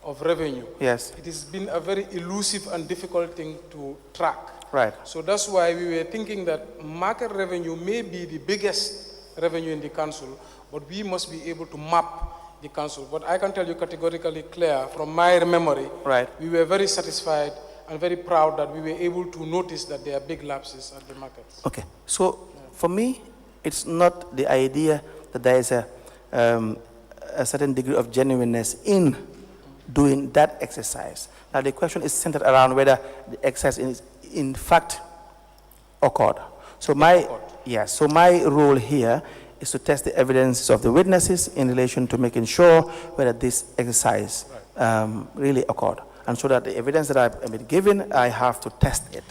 of revenue. Yes. It has been a very elusive and difficult thing to track. Right. So that's why we were thinking that market revenue may be the biggest revenue in the council, but we must be able to map the council. But I can tell you categorically clear from my memory, we were very satisfied and very proud that we were able to notice that there are big lapses at the markets. Okay, so for me, it's not the idea that there is a certain degree of genuineness in doing that exercise. Now the question is centered around whether the exercise is in fact occurred. So so my role here is to test the evidence of the witnesses in relation to making sure whether this exercise really occurred. And so that the evidence that I've been given, I have to test it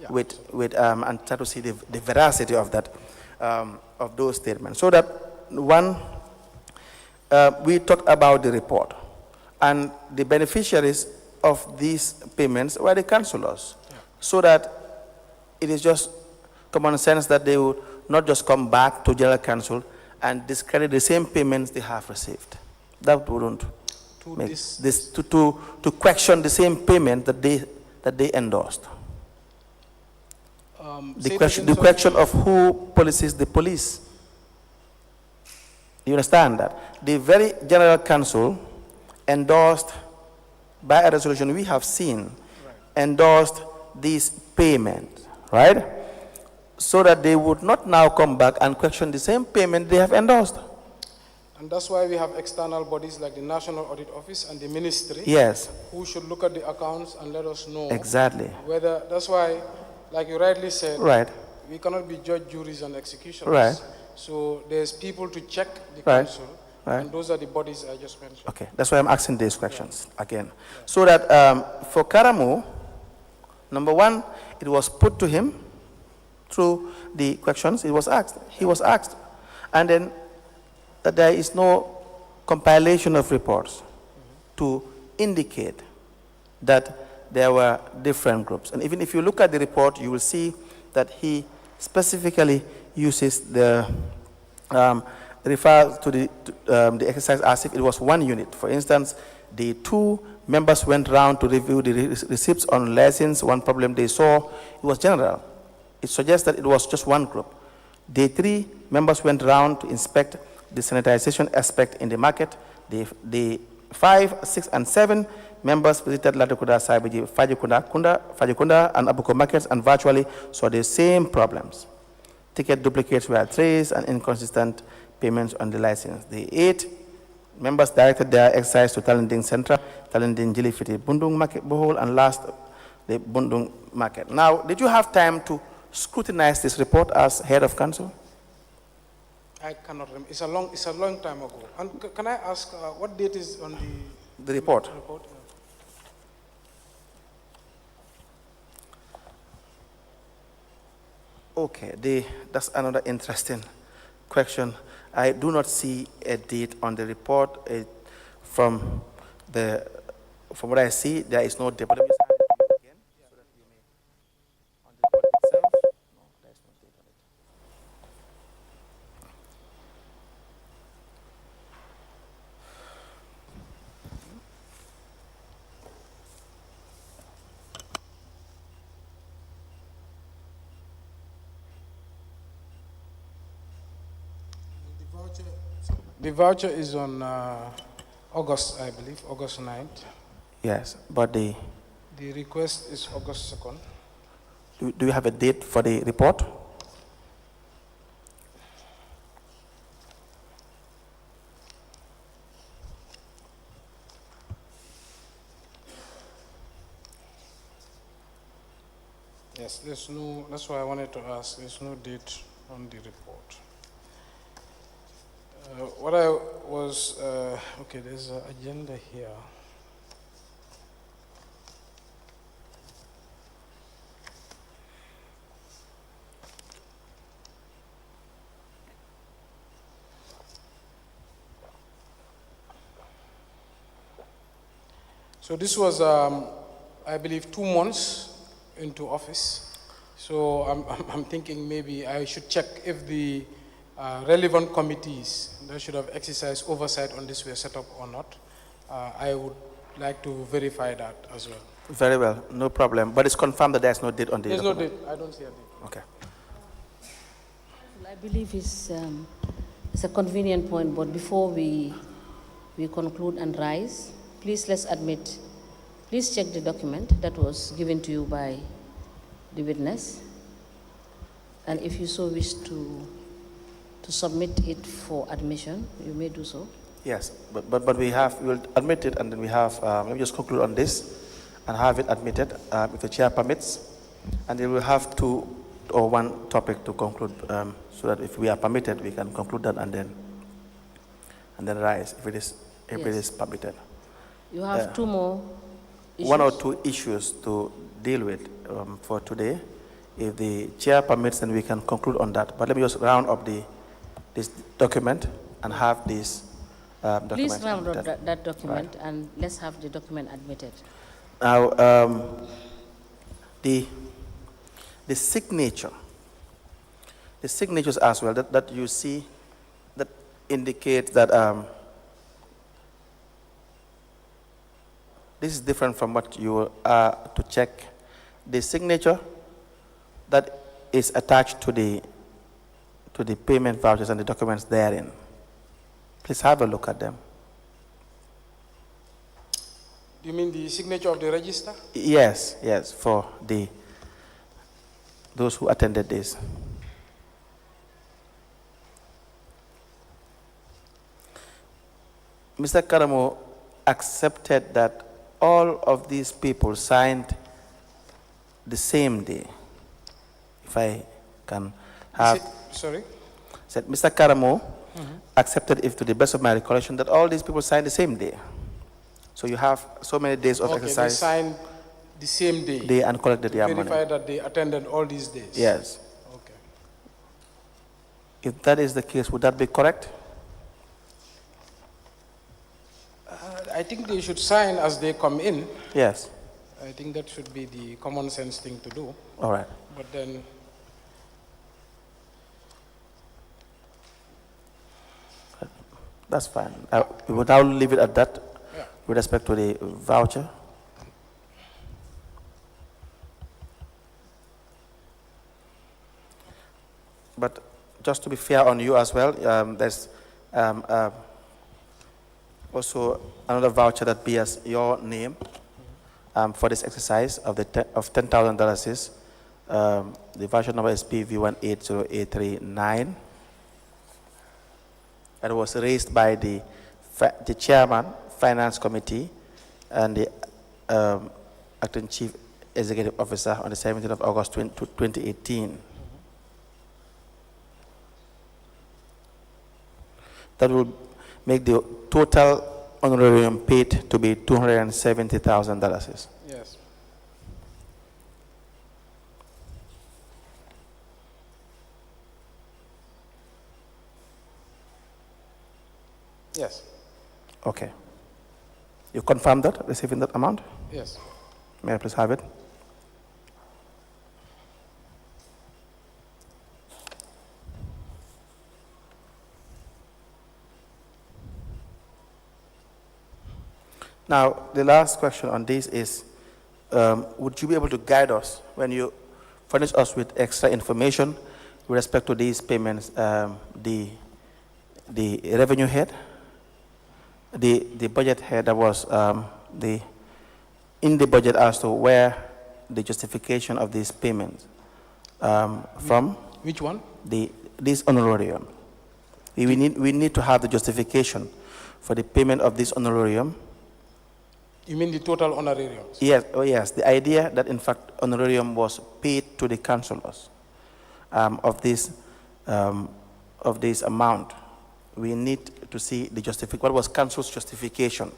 and try to see the veracity of that, of those statements. So that we talked about the report, and the beneficiaries of these payments were the councillors. So that it is just common sense that they would not just come back to General Council and discredit the same payments they have received. That wouldn't make to question the same payment that they endorsed. The question of who policies the police. You understand that? The very General Council endorsed, by a resolution we have seen, endorsed these payments, right? So that they would not now come back and question the same payment they have endorsed. And that's why we have external bodies like the National Audit Office and the Ministry, who should look at the accounts and let us know whether, that's why, like you rightly said, we cannot be judge, juries, and executioners. So there's people to check the council, and those are the bodies I just mentioned. Okay, that's why I'm asking these questions again. So that for Karamo, number one, it was put to him through the questions. He was asked, and then that there is no compilation of reports to indicate that there were different groups. And even if you look at the report, you will see that he specifically uses the, refers to the exercise as if it was one unit. For instance, the 2 members went round to review the receipts on lessons. One problem they saw, it was general. It suggests that it was just one group. Day 3, members went round to inspect the sanitization aspect in the market. The 5, 6, and 7 members visited Latukuda, Saibiji, Fajikunda, and Abuko markets and virtually saw the same problems. Ticket duplicates were traced and inconsistent payments on the license. The 8 members directed their exercise to Talinding Central, Talinding Jilifiti, Bundung Market, Bohol, and last, the Bundung Market. Now, did you have time to scrutinize this report as head of council? I cannot remember. It's a long time ago. And can I ask what date is on the report? Okay, that's another interesting question. I do not see a date on the report. From what I see, there is no date. Let me start it again, so that you may, on the report itself, no, there is no date on it. The voucher is on August, I believe, August 9th. Yes, but the request is August 2nd. Do you have a date for the report? Yes, there's no, that's why I wanted to ask, there's no date on the report. What I was, okay, there's an agenda here. So this was, I believe, 2 months into office. So I'm thinking maybe I should check if the relevant committees that should have exercised oversight on this were set up or not. I would like to verify that as well. Very well, no problem. But it's confirmed that there's no date on the There's document. no date. I don't see a date. Okay. I believe it's a convenient point, but before we conclude and rise, please please check the document that was given to you by the witness. And if you so wish to submit it for admission, you may do so. Yes, but we will admit it, and then we have, let me just conclude on this and have it admitted if the chair permits. And then we'll have 2 or 1 topic to conclude so that if we are permitted, we can conclude that and then rise if it is permitted. You have 2 more issues? 1 or 2 issues to deal with for today. If the chair permits, then we can conclude on that. But let me just round up this document and have this document. Please round up that document, right, and let's have the document admitted. Now, the signature, the signatures as well that you see that indicate that this is different from what you are to check. The signature that is attached to the payment vouchers and the documents therein. Please have a look at them. Do you mean the signature of the register? Yes, for those who attended this. Mr. Karamo accepted that all of these people signed the same day. If I can have... Sorry? Said Mr. Karamo accepted, if to the best of my recollection, that all these people signed the same day. So you have so many days of exercise. They signed the same day. They and collected their money. Verify that they attended all these days. Yes. Okay. If that is the case, would that be correct? I think they should sign as they come in. Yes. I think that should be the common sense thing to do. All right. But then, That's fine. We will now leave it at that yeah. with respect to the voucher. But just to be fair on you as well, there's also another voucher that bears your name for this exercise of $10,000. The voucher number is PV1808339. It was raised by the chairman, finance committee, and the acting chief executive officer on the 17th of August 2018. That will make the total honorarium paid to be $270,000. Yes. Yes. Okay. You confirm that, receiving that amount? Yes. May I please have it? Now, the last question on this is, would you be able to guide us when you furnish us with extra information with respect to these payments, the revenue head, the budget head that was in the budget as to where the justification of these payments from? Which one? This honorarium. We need to have the justification for the payment of this honorarium. You mean the total honorariums? Yes, oh yes. The idea that in fact honorarium was paid to the councillors of this amount. We need to see the what was council's justification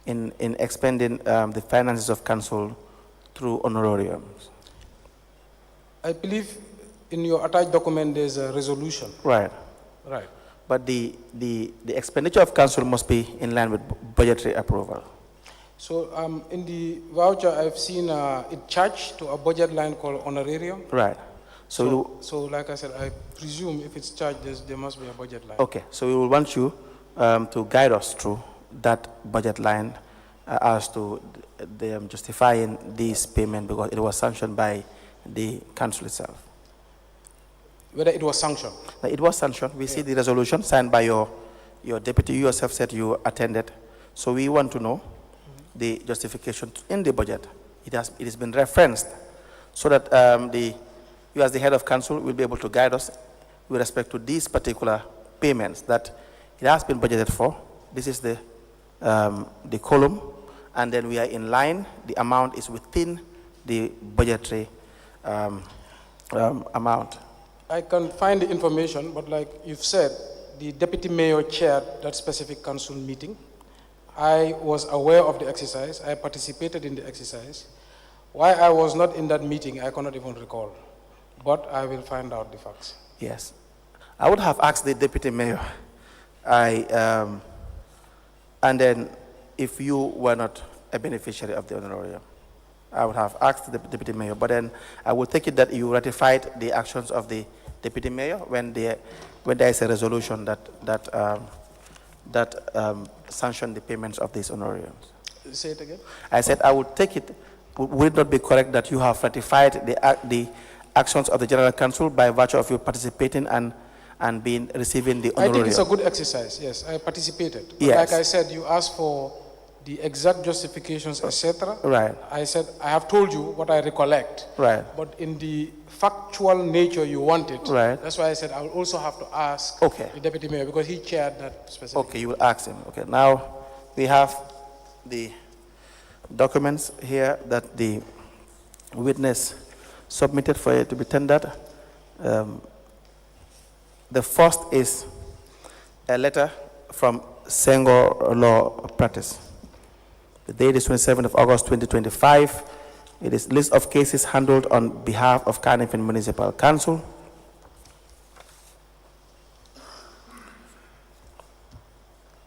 in expending the finances of council through honorariums. I believe in your attached document there's a resolution. Right. Right. But the expenditure of council must be in line with budgetary approval. So in the voucher, I've seen it charged to a budget line called honorarium. Right. So like I said, I presume if it's charged, there must be a budget line. Okay. So we will want you to guide us through that budget line as to justifying this payment because it was sanctioned by the council itself. Whether it was sanctioned? It was sanctioned. We see the resolution signed by your deputy. You yourself said you attended. So we want to know the justification in the budget. It has been referenced so that you as the head of council will be able to guide us with respect to these particular payments that it has been budgeted for. This is the column, and then we are in line. The amount is within the budgetary amount. I can find the information, but like you've said, the deputy mayor chaired that specific council meeting. I was aware of the exercise. I participated in the exercise. Why I was not in that meeting, I cannot even recall. But I will find out the facts. Yes. I would have asked the deputy mayor. And then if you were not a beneficiary of the honorarium, I would have asked the deputy mayor. But then I would take it that you ratified the actions of the deputy mayor when there is a resolution that sanction the payments of these honorariums. Say it again? I said I would take it, would it not be correct that you have ratified the actions of the General Council by virtue of you participating and receiving the honorarium? I think it's a good exercise, yes. I participated. But yes. Like I said, you asked for the exact justifications, etc. Right. I said, I have told you what I recollect. Right. But in the factual nature you want it, right. That's why I said I will also have to ask the deputy mayor because he chaired that specific. Okay, you will ask him. Okay, now we have the documents here that the witness submitted for it to be tendered. The first is a letter from Senghor Law Practice. The date is 27th of August 2025. It is list of cases handled on behalf of Carnifing Municipal Council.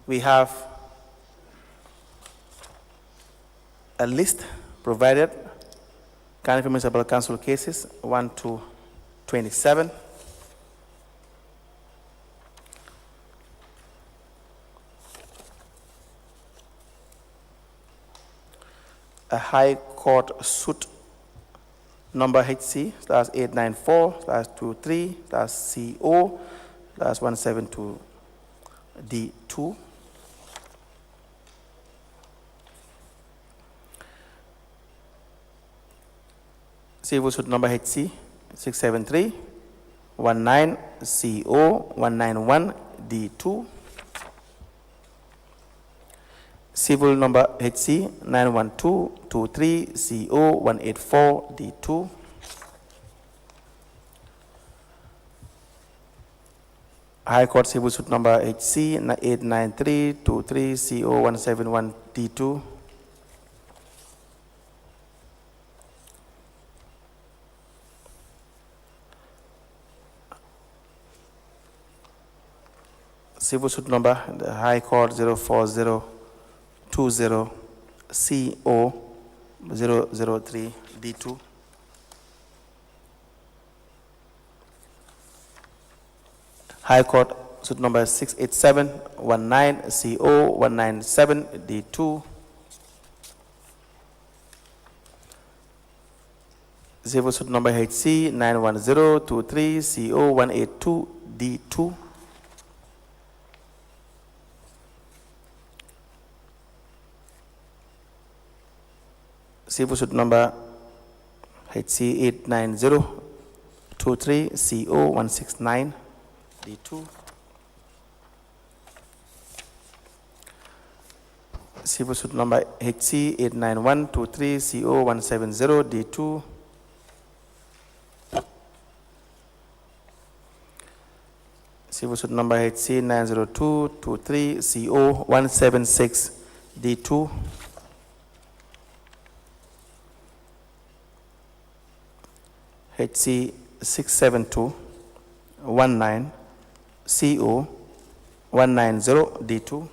We have a list provided. Carnival Municipal Council cases 1 to 27. A High Court suit number HC/894/23/CO/172D2. Civil suit number HC673-19-CO-191D2. Civil number HC912-23-CO-184D2. High Court Civil Suit number HC893-23-CO-171D2. Civil Suit number the High Court 04020-CO-003D2. High Court Suit number 687-19-CO-197D2. Civil Suit number HC910-23-CO-182D2. Civil Suit number HC890-23-CO-169D2. Civil Suit number HC891-23-CO-170D2. Civil Suit number HC902-23-CO-176D2. HC672-19-CO-190D2.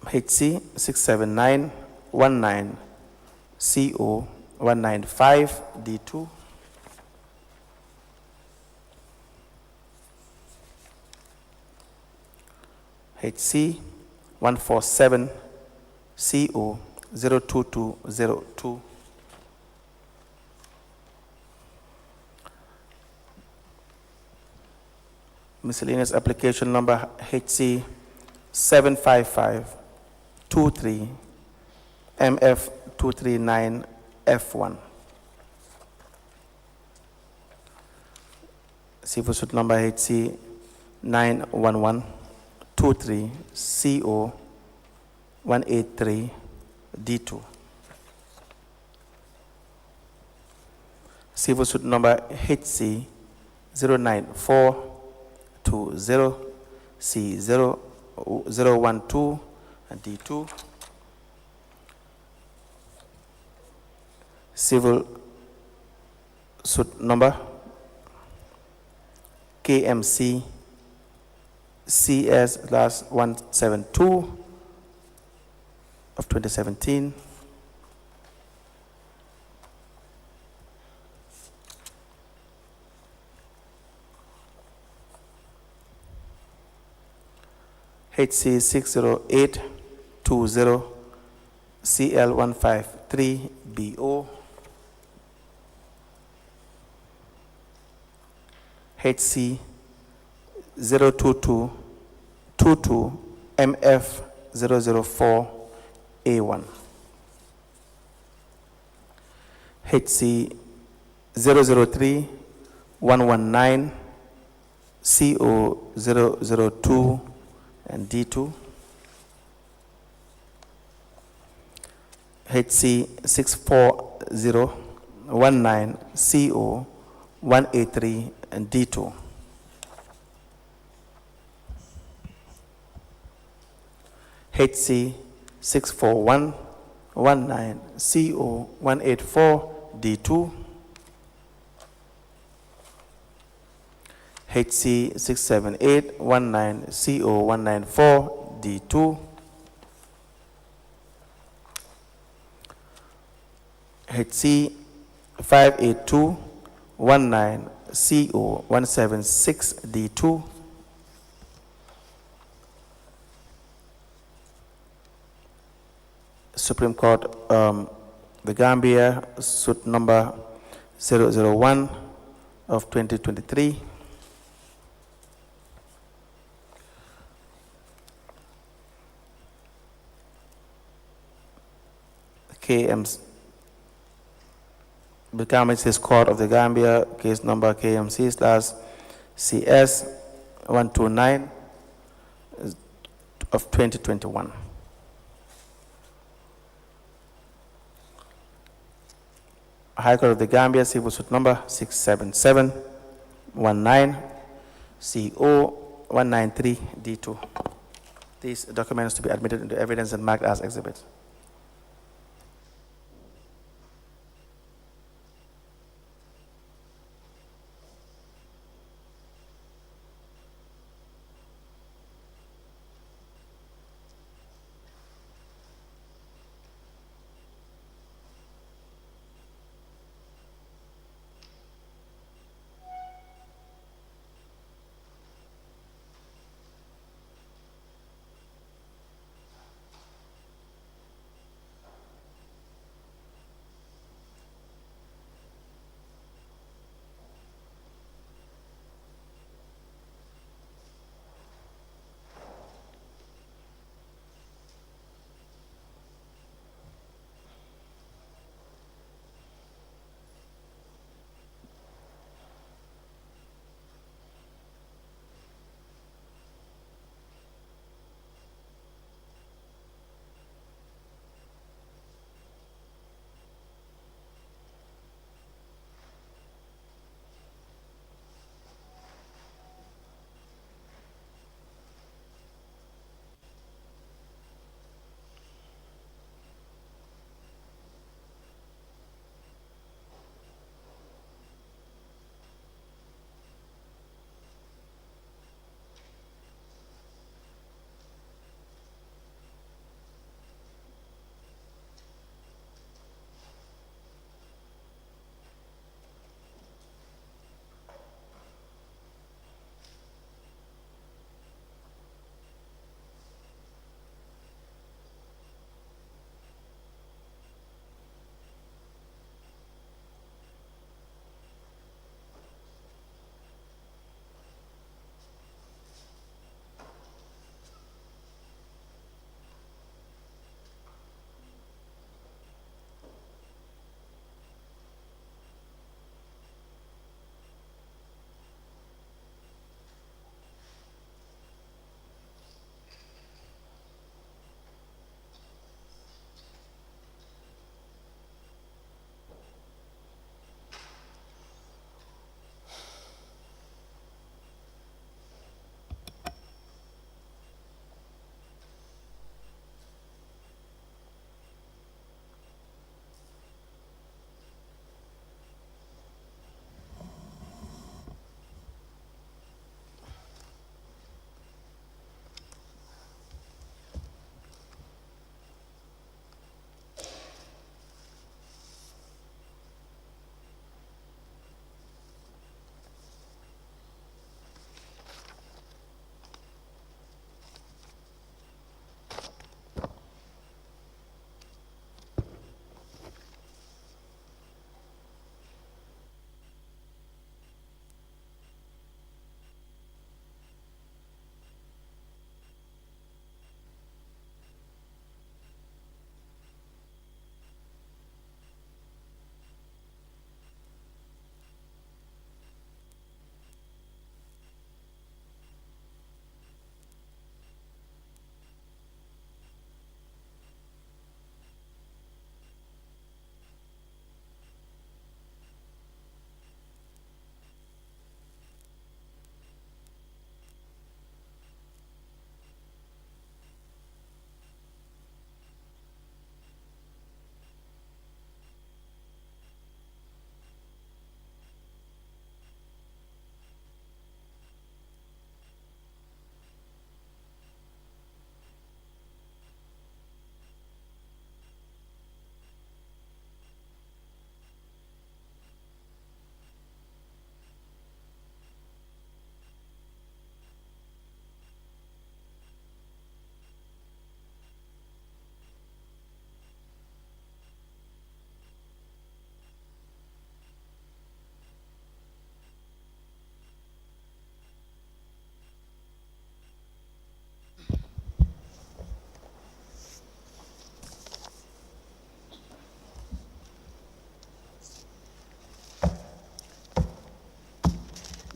HC679-19-CO-195D2. HC147-CO-02202. Miscellaneous application number HC75523-MF239F1. Civil Suit number HC91123-CO-183D2. Civil Suit number HC0942-0C012D2. Civil Suit number KMC CS/172 of 2017. HC60820-CL153BO. HC02222-MF004A1. HC003-119-CO002 and D2. HC640-19-CO183 and D2. HC641-19-CO184 D2. HC678-19-CO194 D2. HC 58219 CO 176D2. Supreme Court, the Gambia, suit number 001 of 2023. KM's the Gambia Court of the Gambia, case number KMC/CS 129 of 2021. High Court of the Gambia, civil suit number 67719 CO 193D2. These documents to be admitted into evidence and marked as exhibits.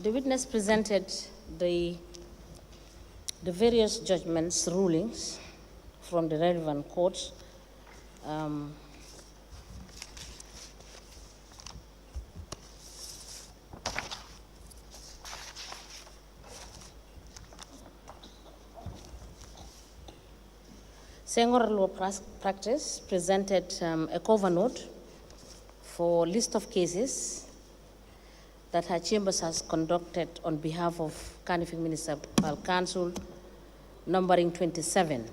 The witness presented the various judgments, rulings from the relevant courts. Senghor Law Practice presented a cover note for list of cases that her chambers has conducted on behalf of Kanifing Municipal Council, numbering 27.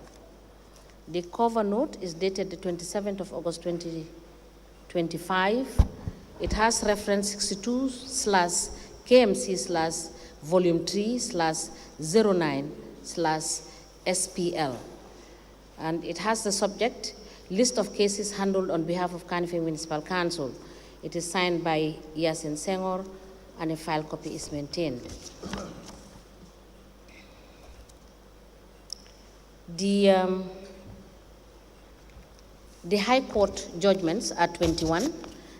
The cover note is dated the 27th of August 2025. It has reference 62/KMC/volume3/09/SPL. And it has the subject, list of cases handled on behalf of Kanifing Municipal Council. It is signed by Yasin Senghor, and a file copy is maintained. The High Court judgments are 21.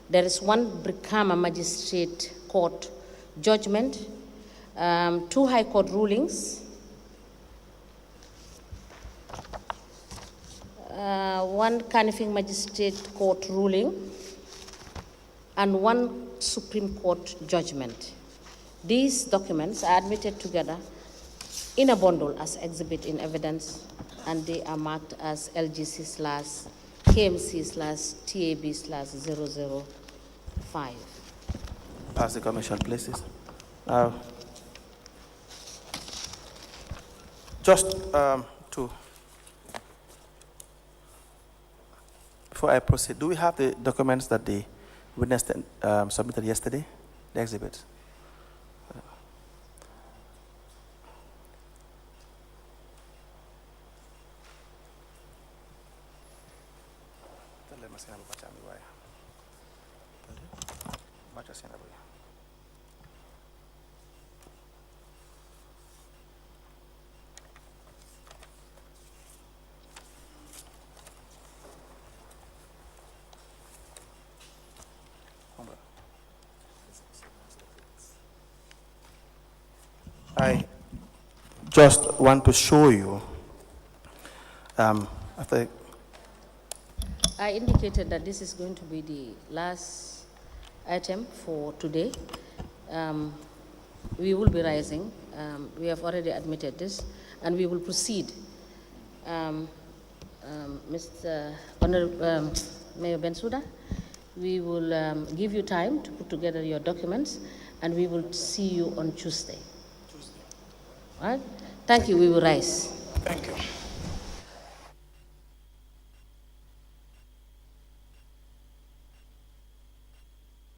There is one Brikama Magistrate Court judgment, 2 High Court rulings, 1 Kanifing Magistrate Court ruling, and 1 Supreme Court judgment. These documents are admitted together in a bundle as exhibit in evidence, and they are marked as LGC/KMC/TAB/005. Pass the commission, please. Before I proceed, do we have the documents that the witness submitted yesterday, the exhibits? I just want to show you, after I indicated that this is going to be the last item for today. We will be rising. We have already admitted this, and we will proceed. Mr. Honorable Mayor BENSOUDA, we will give you time to put together your documents, and we will see you on Tuesday. All right? Thank you. We will rise. Thank you.